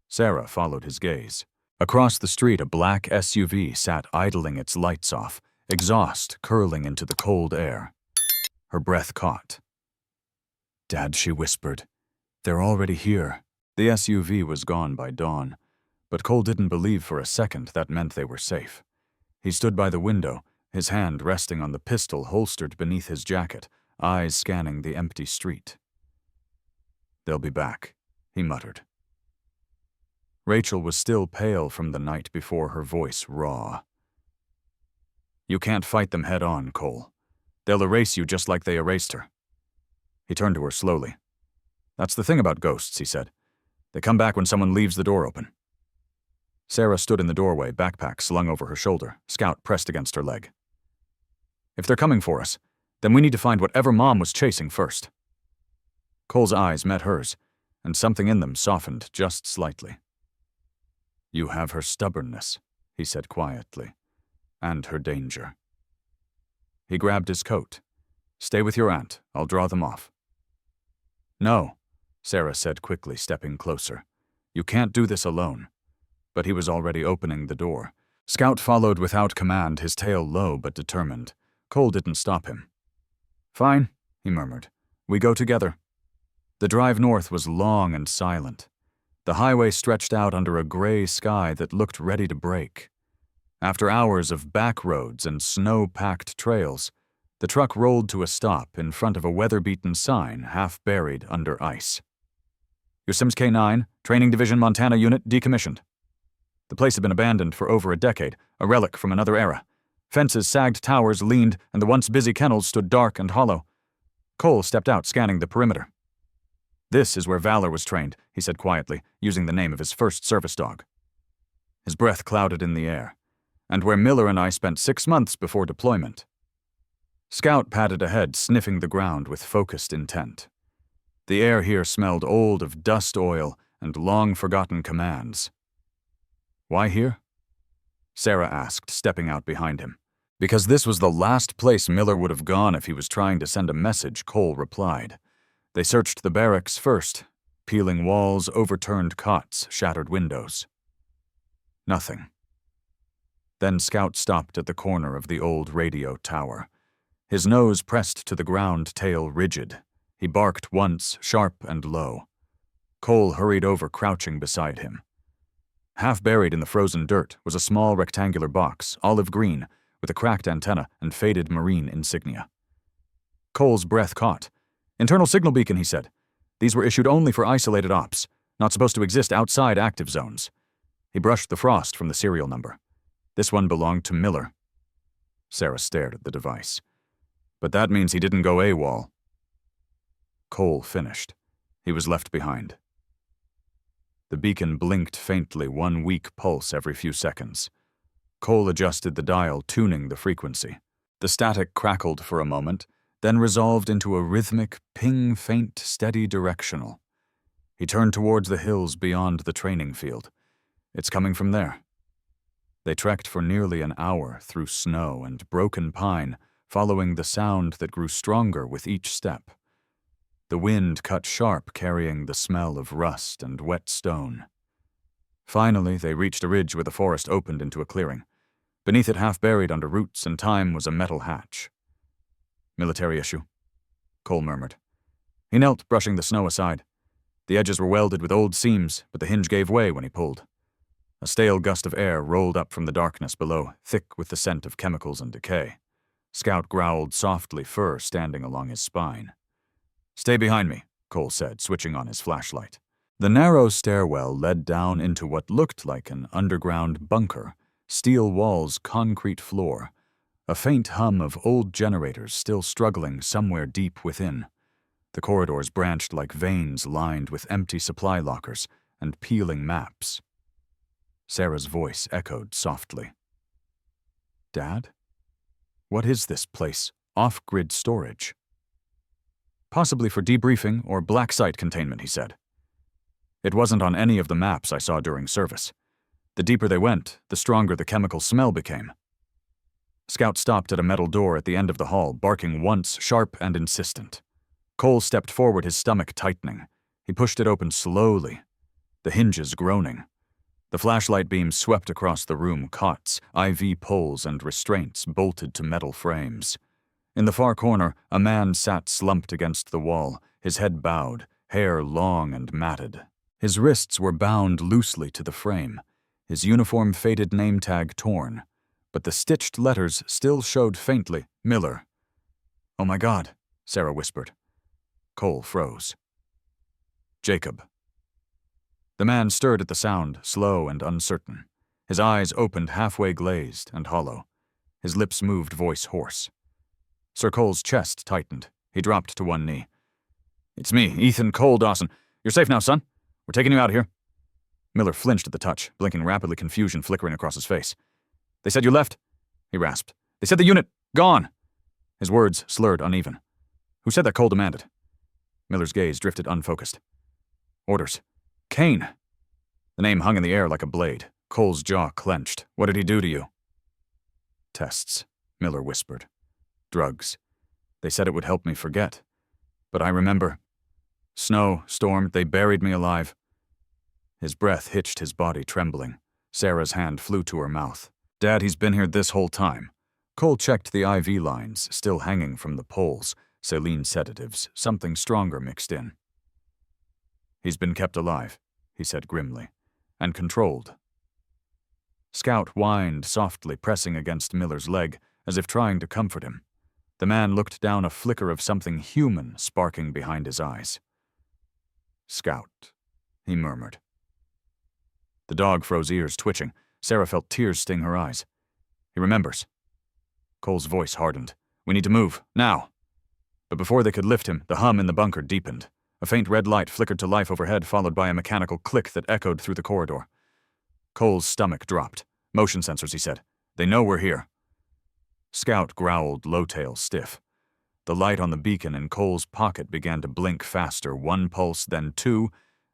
Speaker 1: Sarah followed his gaze. Across the street, a black SUV sat idling its lights off, exhaust curling into the cold air. Her breath caught. "Dad," she whispered. "They're already here." The SUV was gone by dawn, but Cole didn't believe for a second that meant they were safe. He stood by the window, his hand resting on the pistol holstered beneath his jacket, eyes scanning the empty street. "They'll be back," he muttered. Rachel was still pale from the night before, her voice raw. "You can't fight them head on, Cole. They'll erase you just like they erased her." He turned to her slowly. "That's the thing about ghosts," he said. "They come back when someone leaves the door open." Sarah stood in the doorway, backpack slung over her shoulder, Scout pressed against her leg. "If they're coming for us, then we need to find whatever Mom was chasing first." Cole's eyes met hers, and something in them softened just slightly. "You have her stubbornness," he said quietly, "and her danger." He grabbed his coat. "Stay with your aunt. I'll draw them off." "No," Sarah said quickly, stepping closer. "You can't do this alone." But he was already opening the door. Scout followed without command, his tail low but determined. Cole didn't stop him. "Fine," he murmured. "We go together." The drive north was long and silent. The highway stretched out under a gray sky that looked ready to break. After hours of back roads and snow-packed trails, the truck rolled to a stop in front of a weather-beaten sign half buried under ice. "Your Sims K-9, Training Division Montana Unit decommissioned." The place had been abandoned for over a decade, a relic from another era. Fences sagged, towers leaned, and the once busy kennels stood dark and hollow. Cole stepped out, scanning the perimeter. "This is where Valor was trained," he said quietly, using the name of his first service dog. His breath clouded in the air. "And where Miller and I spent 6 months before deployment." Scout padded ahead, sniffing the ground with focused intent. The air here smelled old of dust oil and long-forgotten commands. "Why here?" Sarah asked, stepping out behind him. "Because this was the last place Miller would have gone if he was trying to send a message," Cole replied. They searched the barracks first, peeling walls, overturned cots, shattered windows. Nothing. Then Scout stopped at the corner of the old radio tower. His nose pressed to the ground, tail rigid. He barked once, sharp and low. Cole hurried over, crouching beside him. Half buried in the frozen dirt was a small rectangular box, olive green, with a cracked antenna and faded marine insignia. Cole's breath caught. "Internal signal beacon," he said. "These were issued only for isolated ops, not supposed to exist outside active zones." He brushed the frost from the serial number. This one belonged to Miller. Sarah stared at the device. "But that means he didn't go AWOL." Cole finished. He was left behind. The beacon blinked faintly, one weak pulse every few seconds. Cole adjusted the dial, tuning the frequency. The static crackled for a moment, then resolved into a rhythmic, ping, faint, steady directional. He turned towards the hills beyond the training field. "It's coming from there." They trekked for nearly an hour through snow and broken pine, following the sound that grew stronger with each step. The wind cut sharp, carrying the smell of rust and wet stone. Finally, they reached a ridge where the forest opened into a clearing. Beneath it, half buried under roots and thyme, was a metal hatch. "Military issue," Cole murmured. He knelt, brushing the snow aside. The edges were welded with old seams, but the hinge gave way when he pulled. A stale gust of air rolled up from the darkness below, thick with the scent of chemicals and decay. Scout growled softly, fur standing along his spine. "Stay behind me," Cole said, switching on his flashlight. The narrow stairwell led down into what looked like an underground bunker, steel walls, concrete floor, a faint hum of old generators still struggling somewhere deep within. The corridors branched like veins lined with empty supply lockers and peeling maps. Sarah's voice echoed softly. "Dad? What is this place? Off-grid storage?" "Possibly for debriefing or black site containment," he said. "It wasn't on any of the maps I saw during service. The deeper they went, the stronger the chemical smell became." Scout stopped at a metal door at the end of the hall, barking once, sharp and insistent. Cole stepped forward, his stomach tightening. He pushed it open slowly, the hinges groaning. The flashlight beam swept across the room, cots, IV poles, and restraints bolted to metal frames. In the far corner, a man sat slumped against the wall, his head bowed, hair long and matted. His wrists were bound loosely to the frame, his uniform faded name tag torn, but the stitched letters still showed faintly, Miller. "Oh my God," Sarah whispered. Cole froze. "Jacob." The man stirred at the sound, slow and uncertain. His eyes opened halfway glazed and hollow. His lips moved, voice hoarse. Sir Cole's chest tightened. He dropped to one knee. "It's me, Ethan Cole Dawson. You're safe now, son. We're taking you out of here." Miller flinched at the touch, blinking rapidly, confusion flickering across his face. "They said you left," he rasped. "They said the unit, gone." His words slurred uneven. "Who said that?" Cole demanded. Miller's gaze drifted unfocused. "Orders. Kane." The name hung in the air like a blade. Cole's jaw clenched. "What did he do to you?" "Tests," Miller whispered. "Drugs. They said it would help me forget. But I remember. Snow, storm, they buried me alive." His breath hitched, his body trembling. Sarah's hand flew to her mouth. "Dad, he's been here this whole time." Cole checked the IV lines, still hanging from the poles, saline sedatives, something stronger mixed in. "He's been kept alive," he said grimly, "and controlled." Scout whined softly, pressing against Miller's leg, as if trying to comfort him. The man looked down, a flicker of something human sparking behind his eyes. "Scout," he murmured. The dog froze, ears twitching. Sarah felt tears sting her eyes. "He remembers." Cole's voice hardened. "We need to move, now." But before they could lift him, the hum in the bunker deepened. A faint red light flickered to life overhead, followed by a mechanical click that echoed through the corridor. Cole's stomach dropped. "Motion sensors," he said. "They know we're here." Scout growled, low tail stiff. The light on the beacon in Cole's pocket began to blink faster, one pulse, then two,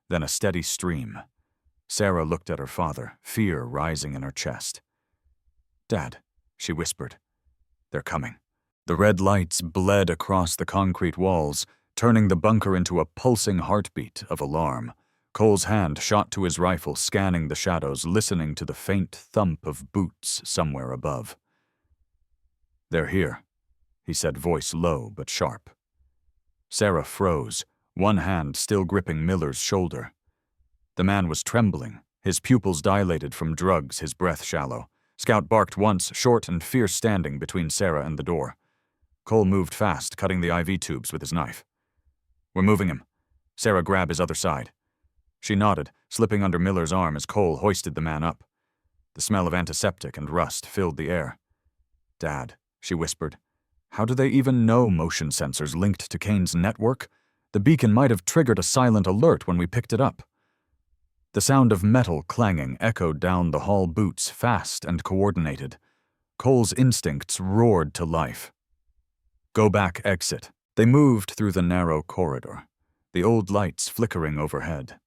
Speaker 1: then a steady stream. Sarah looked at her father, fear rising in her chest. "Dad," she whispered. "They're coming." The red lights bled across the concrete walls, turning the bunker into a pulsing heartbeat of alarm. Cole's hand shot to his rifle, scanning the shadows, listening to the faint thump of boots somewhere above. "They're here," he said, voice low but sharp. Sarah froze, one hand still gripping Miller's shoulder. The man was trembling, his pupils dilated from drugs, his breath shallow. Scout barked once, short and fierce, standing between Sarah and the door. Cole moved fast, cutting the IV tubes with his knife. "We're moving him." Sarah grabbed his other side. She nodded, slipping under Miller's arm as Cole hoisted the man up. The smell of antiseptic and rust filled the air. "Dad," she whispered, "how do they even know motion sensors linked to Kane's network? The beacon might have triggered a silent alert when we picked it up." The sound of metal clanging echoed down the hall, boots fast and coordinated. Cole's instincts roared to life. "Go back, exit." They moved through the narrow corridor, the old lights flickering overhead.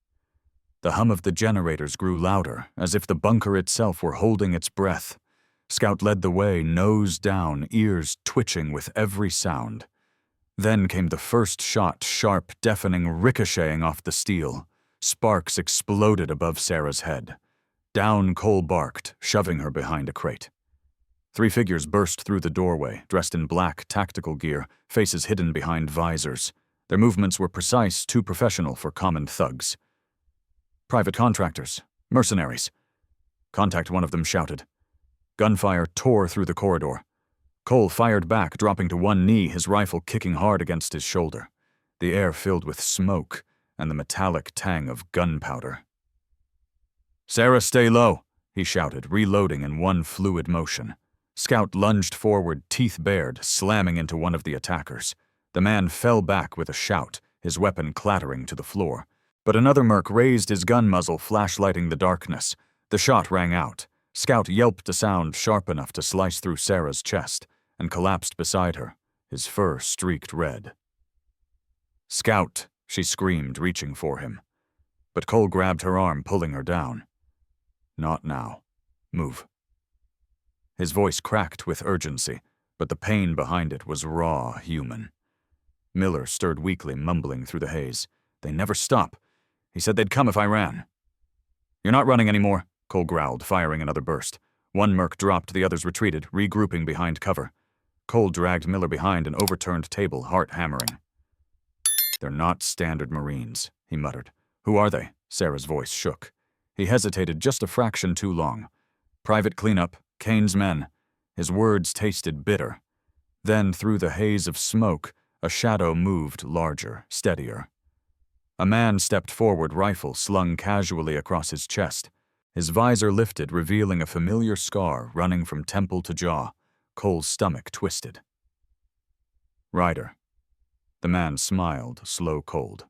Speaker 1: The hum of the generators grew louder, as if the bunker itself were holding its breath. Scout led the way, nose down, ears twitching with every sound. Then came the first shot, sharp, deafening, ricocheting off the steel. Sparks exploded above Sarah's head. Down Cole barked, shoving her behind a crate. Three figures burst through the doorway, dressed in black tactical gear, faces hidden behind visors. Their movements were precise, too professional for common thugs. "Private contractors. Mercenaries." "Contact," one of them shouted. Gunfire tore through the corridor. Cole fired back, dropping to one knee, his rifle kicking hard against his shoulder. The air filled with smoke and the metallic tang of gunpowder. "Sarah, stay low," he shouted, reloading in one fluid motion. Scout lunged forward, teeth bared, slamming into one of the attackers. The man fell back with a shout, his weapon clattering to the floor. But another merc raised his gun muzzle, flashlighting the darkness. The shot rang out. Scout yelped a sound sharp enough to slice through Sarah's chest, and collapsed beside her, his fur streaked red. "Scout," she screamed, reaching for him. But Cole grabbed her arm, pulling her down. "Not now. Move." His voice cracked with urgency, but the pain behind it was raw human. Miller stirred weakly, mumbling through the haze. "They never stop. He said they'd come if I ran." "You're not running anymore," Cole growled, firing another burst. One merc dropped, the others retreated, regrouping behind cover. Cole dragged Miller behind an overturned table, heart hammering. "They're not standard Marines," he muttered. "Who are they?" Sarah's voice shook. He hesitated just a fraction too long. "Private cleanup, Kane's men." His words tasted bitter. Then, through the haze of smoke, a shadow moved larger, steadier. A man stepped forward, rifle slung casually across his chest. His visor lifted, revealing a familiar scar running from temple to jaw. Cole's stomach twisted. "Ryder." The man smiled, slow cold.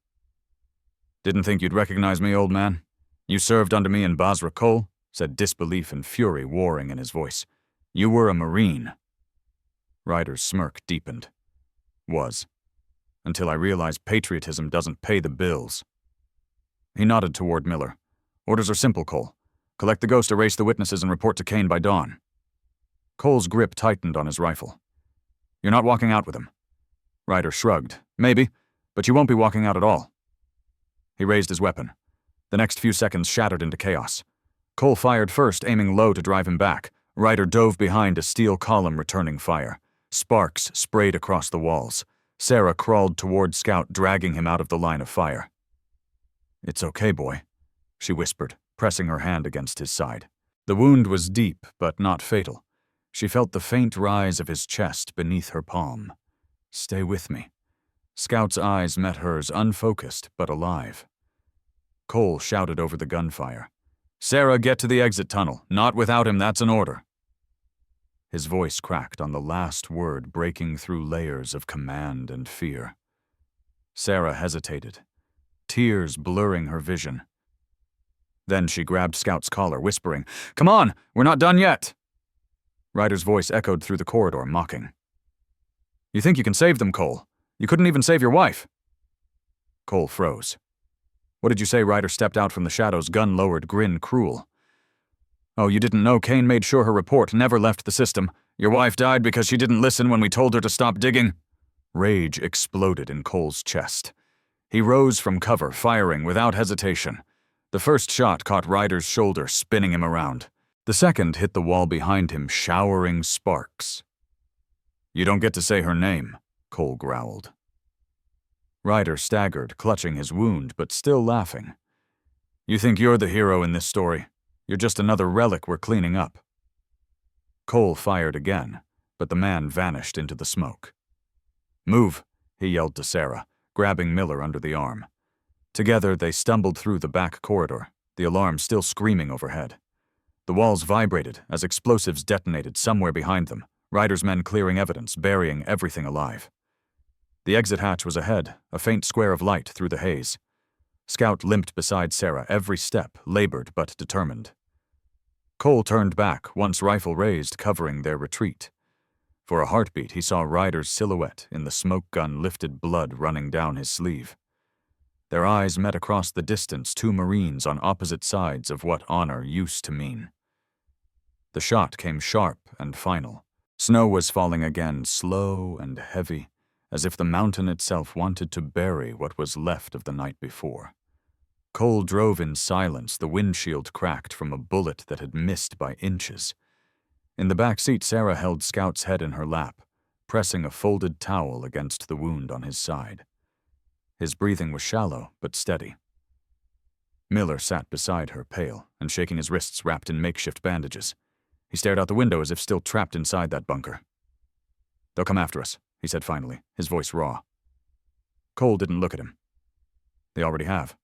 Speaker 1: "Didn't think you'd recognize me, old man. You served under me in Basra, Cole," said disbelief and fury warring in his voice. "You were a Marine." Ryder's smirk deepened. "Was. Until I realized patriotism doesn't pay the bills." He nodded toward Miller. "Orders are simple, Cole. Collect the ghost, erase the witnesses, and report to Kane by dawn." Cole's grip tightened on his rifle. "You're not walking out with him." Ryder shrugged. "Maybe, but you won't be walking out at all." He raised his weapon. The next few seconds shattered into chaos. Cole fired first, aiming low to drive him back. Ryder dove behind a steel column, returning fire. Sparks sprayed across the walls. Sarah crawled toward Scout, dragging him out of the line of fire. "It's okay, boy," she whispered, pressing her hand against his side. The wound was deep, but not fatal. She felt the faint rise of his chest beneath her palm. "Stay with me." Scout's eyes met hers, unfocused but alive. Cole shouted over the gunfire. "Sarah, get to the exit tunnel. Not without him, that's an order." His voice cracked on the last word, breaking through layers of command and fear. Sarah hesitated, tears blurring her vision. Then she grabbed Scout's collar, whispering, "Come on, we're not done yet." Ryder's voice echoed through the corridor, mocking. "You think you can save them, Cole? You couldn't even save your wife." Cole froze. "What did you say?" Ryder stepped out from the shadows, gun lowered, grin cruel. "Oh, you didn't know Kane made sure her report never left the system. Your wife died because she didn't listen when we told her to stop digging." Rage exploded in Cole's chest. He rose from cover, firing without hesitation. The first shot caught Ryder's shoulder, spinning him around. The second hit the wall behind him, showering sparks. "You don't get to say her name," Cole growled. Ryder staggered, clutching his wound, but still laughing. "You think you're the hero in this story? You're just another relic we're cleaning up." Cole fired again, but the man vanished into the smoke. "Move," he yelled to Sarah, grabbing Miller under the arm. Together, they stumbled through the back corridor, the alarm still screaming overhead. The walls vibrated as explosives detonated somewhere behind them, Ryder's men clearing evidence, burying everything alive. The exit hatch was ahead, a faint square of light through the haze. Scout limped beside Sarah, every step labored but determined. Cole turned back, once rifle raised, covering their retreat. For a heartbeat, he saw Ryder's silhouette in the smoke gun, lifted, blood running down his sleeve. Their eyes met across the distance, two Marines on opposite sides of what honor used to mean. The shot came sharp and final. Snow was falling again, slow and heavy, as if the mountain itself wanted to bury what was left of the night before. Cole drove in silence, the windshield cracked from a bullet that had missed by inches. In the back seat, Sarah held Scout's head in her lap, pressing a folded towel against the wound on his side. His breathing was shallow but steady. Miller sat beside her, pale, and shaking his wrists wrapped in makeshift bandages. He stared out the window as if still trapped inside that bunker. "They'll come after us," he said finally, his voice raw. Cole didn't look at him. "They already have."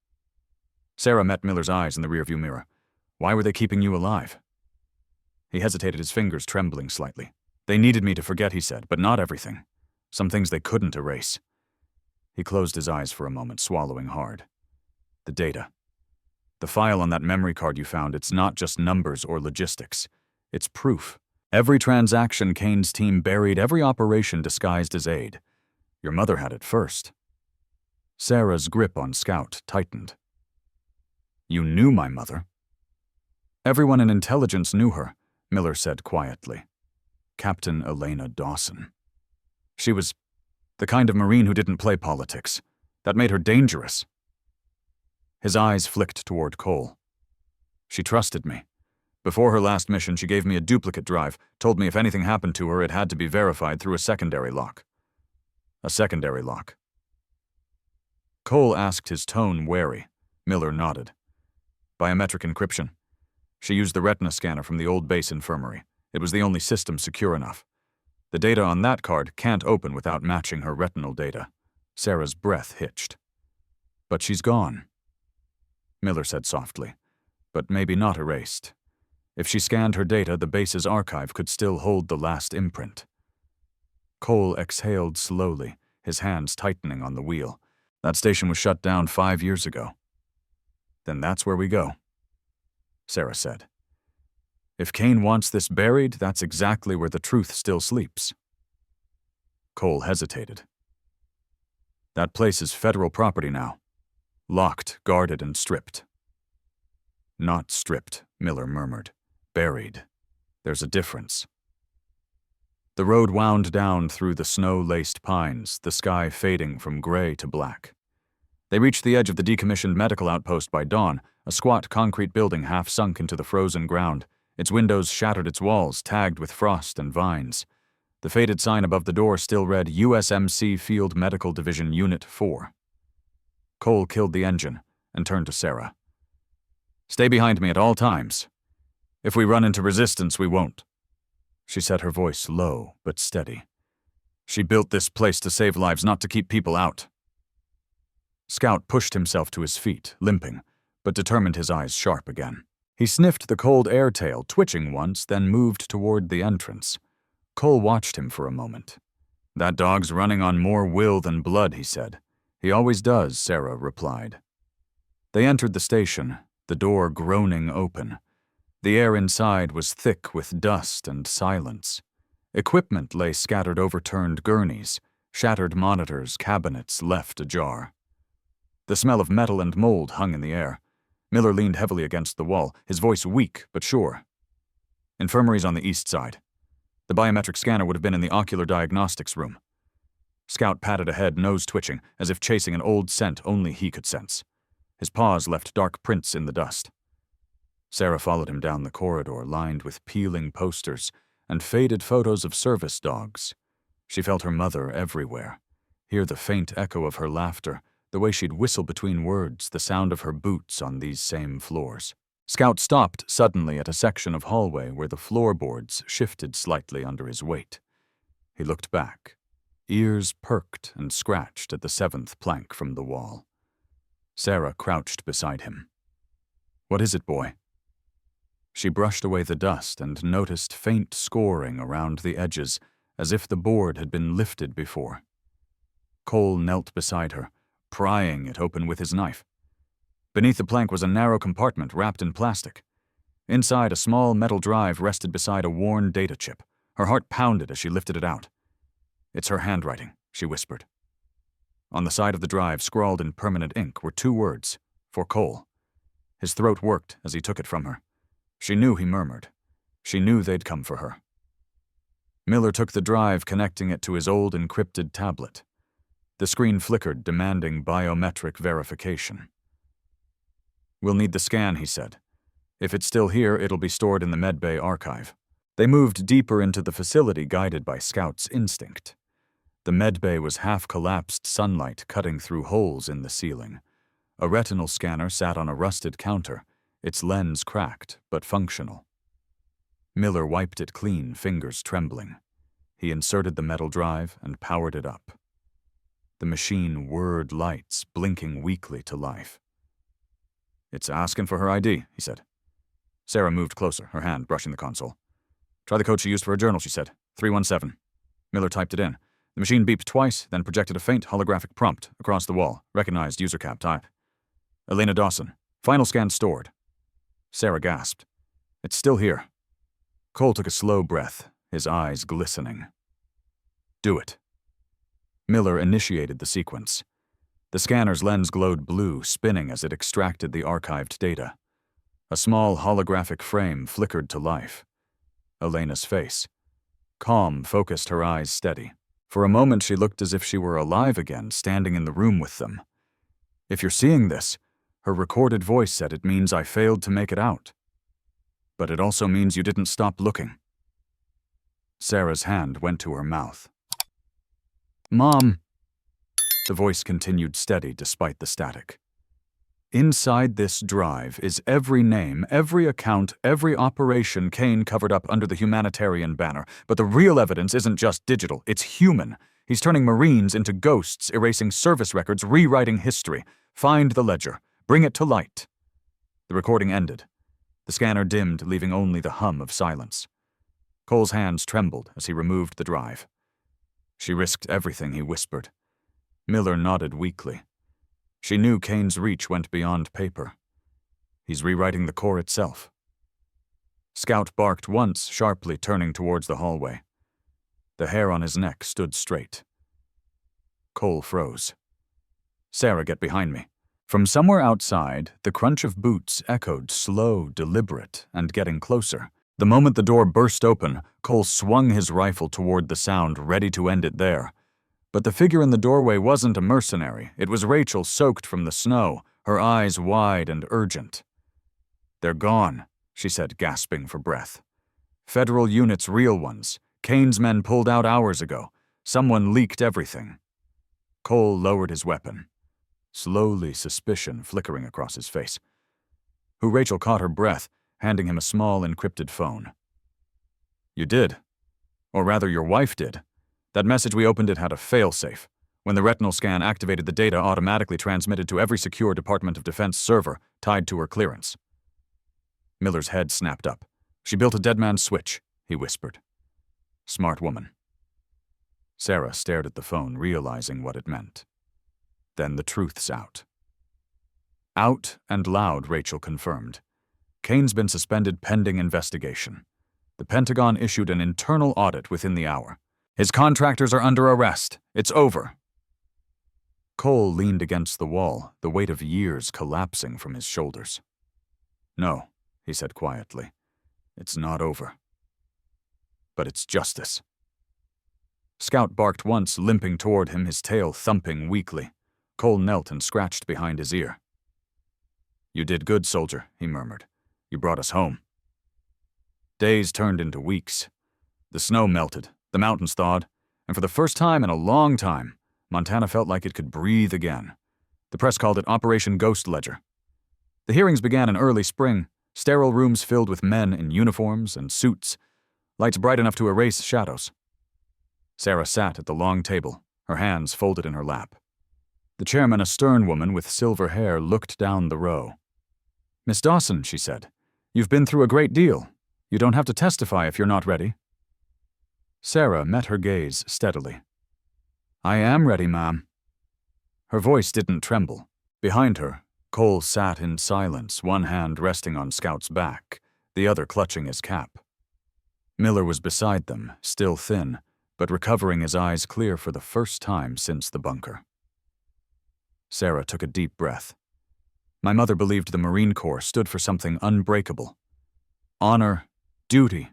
Speaker 1: Sarah met Miller's eyes in the rearview mirror. "Why were they keeping you alive?" He hesitated, his fingers trembling slightly. "They needed me to forget," he said, "but not everything. Some things they couldn't erase." He closed his eyes for a moment, swallowing hard. "The data. The file on that memory card you found, it's not just numbers or logistics. It's proof. Every transaction Kane's team buried, every operation disguised as aid. Your mother had it first." Sarah's grip on Scout tightened. "You knew my mother?" "Everyone in intelligence knew her," Miller said quietly. Captain Elena Dawson. She was the kind of Marine who didn't play politics. That made her dangerous. His eyes flicked toward Cole. She trusted me. Before her last mission, she gave me a duplicate drive, told me if anything happened to her, it had to be verified through a secondary lock. A secondary lock. Cole asked, his tone wary. Miller nodded. Biometric encryption. She used the retina scanner from the old base infirmary. It was the only system secure enough. The data on that card can't open without matching her retinal data. Sarah's breath hitched. But she's gone, Miller said softly, but maybe not erased. If she scanned her data, the base's archive could still hold the last imprint. Cole exhaled slowly, his hands tightening on the wheel. That station was shut down 5 years ago. Then that's where we go, Sarah said. If Kane wants this buried, that's exactly where the truth still sleeps. Cole hesitated. That place is federal property now. Locked, guarded, and stripped. Not stripped, Miller murmured. Buried. There's a difference. The road wound down through the snow-laced pines, the sky fading from gray to black. They reached the edge of the decommissioned medical outpost by dawn, a squat concrete building half sunk into the frozen ground. Its windows shattered, its walls tagged with frost and vines. The faded sign above the door still read USMC Field Medical Division Unit 4. Cole killed the engine and turned to Sarah. Stay behind me at all times. If we run into resistance, we won't. She said, her voice low but steady. She built this place to save lives, not to keep people out. Scout pushed himself to his feet, limping, but determined, his eyes sharp again. He sniffed the cold air tail, twitching once, then moved toward the entrance. Cole watched him for a moment. That dog's running on more will than blood, he said. He always does, Sarah replied. They entered the station, the door groaning open. The air inside was thick with dust and silence. Equipment lay scattered, overturned gurneys, shattered monitors, cabinets left ajar. The smell of metal and mold hung in the air. Miller leaned heavily against the wall, his voice weak but sure. Infirmary's on the east side. The biometric scanner would have been in the ocular diagnostics room. Scout patted ahead, nose twitching, as if chasing an old scent only he could sense. His paws left dark prints in the dust. Sarah followed him down the corridor, lined with peeling posters and faded photos of service dogs. She felt her mother everywhere, hear the faint echo of her laughter, the way she'd whistle between words, the sound of her boots on these same floors. Scout stopped suddenly at a section of hallway where the floorboards shifted slightly under his weight. He looked back, ears perked and scratched at the 7th plank from the wall. Sarah crouched beside him. What is it, boy? She brushed away the dust and noticed faint scoring around the edges, as if the board had been lifted before. Cole knelt beside her, prying it open with his knife. Beneath the plank was a narrow compartment wrapped in plastic. Inside, a small metal drive rested beside a worn data chip. Her heart pounded as she lifted it out. It's her handwriting, she whispered. On the side of the drive, scrawled in permanent ink, were 2 words, for Cole. His throat worked as he took it from her. She knew he murmured. She knew they'd come for her. Miller took the drive, connecting it to his old encrypted tablet. The screen flickered, demanding biometric verification. We'll need the scan, he said. If it's still here, it'll be stored in the medbay archive. They moved deeper into the facility, guided by Scout's instinct. The medbay was half-collapsed sunlight cutting through holes in the ceiling. A retinal scanner sat on a rusted counter, its lens cracked but functional. Miller wiped it clean, fingers trembling. He inserted the metal drive and powered it up. The machine whirred lights, blinking weakly to life. It's asking for her ID, he said. Sarah moved closer, her hand brushing the console. Try the code she used for her journal, she said. 317. Miller typed it in. The machine beeped twice, then projected a faint holographic prompt across the wall, recognized user cap type. Elena Dawson. Final scan stored. Sarah gasped. It's still here. Cole took a slow breath, his eyes glistening. Do it. Miller initiated the sequence. The scanner's lens glowed blue, spinning as it extracted the archived data. A small holographic frame flickered to life. Elena's face. Calm focused her eyes steady. For a moment she looked as if she were alive again, standing in the room with them. "If you're seeing this," her recorded voice said, "it means I failed to make it out. But it also means you didn't stop looking." Sarah's hand went to her mouth. "Mom," the voice continued steady despite the static. "Inside this drive is every name, every account, every operation Kane covered up under the humanitarian banner. But the real evidence isn't just digital, it's human. He's turning Marines into ghosts, erasing service records, rewriting history. Find the ledger. Bring it to light." The recording ended. The scanner dimmed, leaving only the hum of silence. Cole's hands trembled as he removed the drive. "She risked everything," he whispered. Miller nodded weakly. She knew Kane's reach went beyond paper. He's rewriting the core itself. Scout barked once, sharply turning towards the hallway. The hair on his neck stood straight. Cole froze. "Sarah, get behind me." From somewhere outside, the crunch of boots echoed, slow, deliberate, and getting closer. The moment the door burst open, Cole swung his rifle toward the sound, ready to end it there. But the figure in the doorway wasn't a mercenary. It was Rachel, soaked from the snow, her eyes wide and urgent. "They're gone," she said, gasping for breath. "Federal units, real ones. Kane's men pulled out hours ago. Someone leaked everything." Cole lowered his weapon. Slowly, suspicion flickering across his face. Rachel caught her breath, handing him a small encrypted phone. "You did. Or rather, your wife did. That message we opened, it had a failsafe. When the retinal scan activated, the data automatically transmitted to every secure Department of Defense server tied to her clearance." Miller's head snapped up. "She built a dead man's switch," he whispered. "Smart woman." Sarah stared at the phone, realizing what it meant. "Then the truth's out." "Out and loud," Rachel confirmed. "Kane's been suspended pending investigation. The Pentagon issued an internal audit within the hour. His contractors are under arrest. It's over." Cole leaned against the wall, the weight of years collapsing from his shoulders. "No," he said quietly. "It's not over. But it's justice." Scout barked once, limping toward him, his tail thumping weakly. Cole knelt and scratched behind his ear. "You did good, soldier," he murmured. "You brought us home." Days turned into weeks. The snow melted. The mountains thawed, and for the first time in a long time, Montana felt like it could breathe again. The press called it Operation Ghost Ledger. The hearings began in early spring, sterile rooms filled with men in uniforms and suits, lights bright enough to erase shadows. Sarah sat at the long table, her hands folded in her lap. The chairman, a stern woman with silver hair, looked down the row. "Miss Dawson," she said, "you've been through a great deal. You don't have to testify if you're not ready." Sarah met her gaze steadily. "I am ready, ma'am." Her voice didn't tremble. Behind her, Cole sat in silence, one hand resting on Scout's back, the other clutching his cap. Miller was beside them, still thin, but recovering, his eyes clear for the first time since the bunker. Sarah took a deep breath. "My mother believed the Marine Corps stood for something unbreakable. Honor, duty,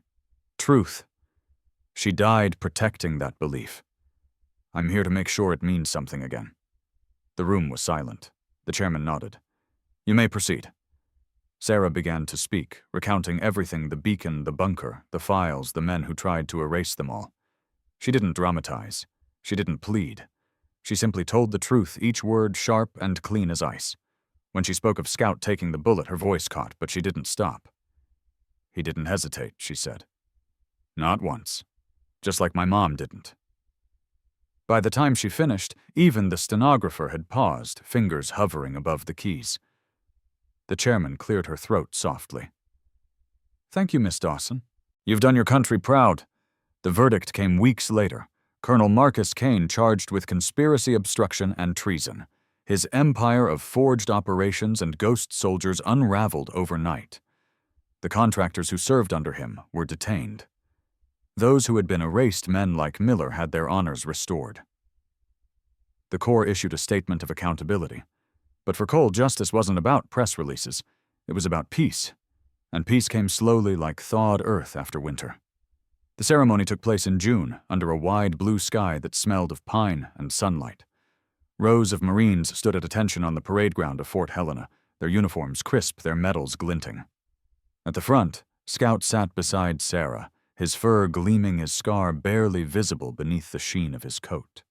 Speaker 1: truth. She died protecting that belief. I'm here to make sure it means something again." The room was silent. The chairman nodded. "You may proceed." Sarah began to speak, recounting everything: the beacon, the bunker, the files, the men who tried to erase them all. She didn't dramatize. She didn't plead. She simply told the truth, each word sharp and clean as ice. When she spoke of Scout taking the bullet, her voice caught, but she didn't stop. "He didn't hesitate," she said. "Not once. Just like my mom didn't." By the time she finished, even the stenographer had paused, fingers hovering above the keys. The chairman cleared her throat softly. "Thank you, Miss Dawson. You've done your country proud." The verdict came weeks later. Colonel Marcus Kane charged with conspiracy, obstruction, and treason. His empire of forged operations and ghost soldiers unraveled overnight. The contractors who served under him were detained. Those who had been erased, men like Miller, had their honors restored. The Corps issued a statement of accountability. But for Cole, justice wasn't about press releases. It was about peace. And peace came slowly like thawed earth after winter. The ceremony took place in June, under a wide blue sky that smelled of pine and sunlight. Rows of Marines stood at attention on the parade ground of Fort Helena, their uniforms crisp, their medals glinting. At the front, Scout sat beside Sarah, his fur gleaming, his scar barely visible beneath the sheen of his coat.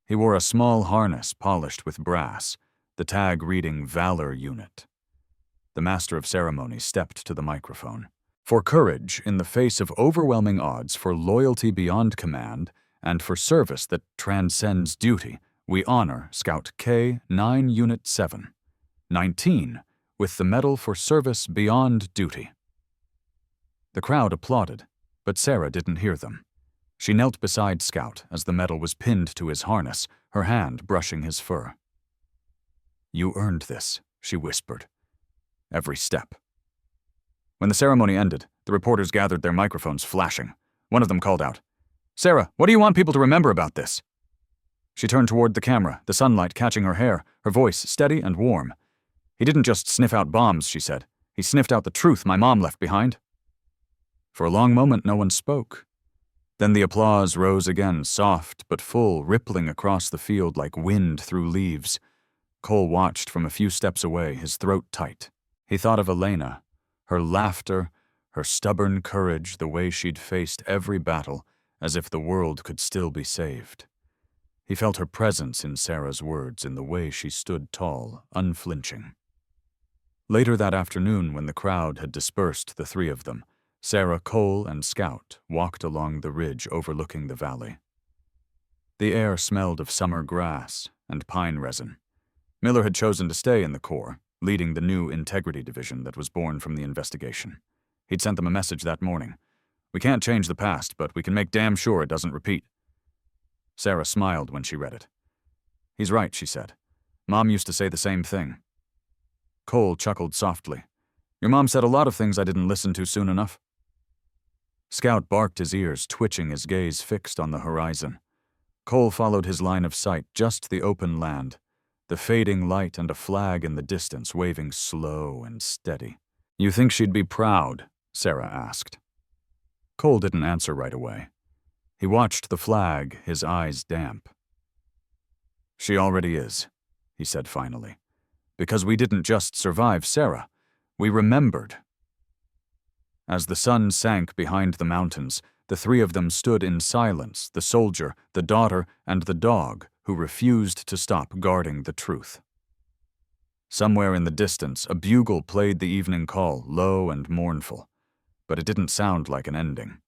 Speaker 1: He wore a small harness polished with brass, the tag reading Valor Unit. The master of ceremony stepped to the microphone. For courage in the face of overwhelming odds, for loyalty beyond command, and for service that transcends duty, we honor Scout K-9 Unit 7, 19, with the Medal for Service Beyond Duty. The crowd applauded, but Sarah didn't hear them. She knelt beside Scout as the medal was pinned to his harness, her hand brushing his fur. "You earned this," she whispered. "Every step." When the ceremony ended, the reporters gathered, their microphones flashing. One of them called out, "Sarah, what do you want people to remember about this?" She turned toward the camera, the sunlight catching her hair, her voice steady and warm. "He didn't just sniff out bombs," she said. "He sniffed out the truth my mom left behind." For a long moment, no one spoke. Then the applause rose again, soft but full, rippling across the field like wind through leaves. Cole watched from a few steps away, his throat tight. He thought of Elena, her laughter, her stubborn courage, the way she'd faced every battle, as if the world could still be saved. He felt her presence in Sarah's words, in the way she stood tall, unflinching. Later that afternoon, when the crowd had dispersed, the three of them, Sarah, Cole, and Scout, walked along the ridge overlooking the valley. The air smelled of summer grass and pine resin. Miller had chosen to stay in the Corps, leading the new Integrity Division that was born from the investigation. He'd sent them a message that morning. "We can't change the past, but we can make damn sure it doesn't repeat." Sarah smiled when she read it. "He's right," she said. "Mom used to say the same thing." Cole chuckled softly. "Your mom said a lot of things I didn't listen to soon enough." Scout barked his ears, twitching, his gaze fixed on the horizon. Cole followed his line of sight, just the open land, the fading light and a flag in the distance waving slow and steady. "You think she'd be proud?" Sarah asked. Cole didn't answer right away. He watched the flag, his eyes damp. "She already is," he said finally. "Because we didn't just survive Sarah. We remembered." As the sun sank behind the mountains, the three of them stood in silence, the soldier, the daughter, and the dog who refused to stop guarding the truth. Somewhere in the distance, a bugle played the evening call, low and mournful, but it didn't sound like an ending.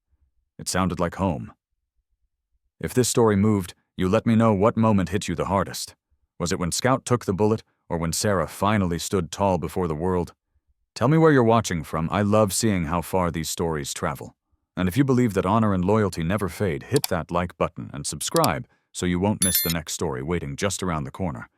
Speaker 1: It sounded like home. If this story moved, you let me know what moment hit you the hardest. Was it when Scout took the bullet, or when Sarah finally stood tall before the world? Tell me where you're watching from. I love seeing how far these stories travel. And if you believe that honor and loyalty never fade, hit that like button and subscribe so you won't miss the next story waiting just around the corner.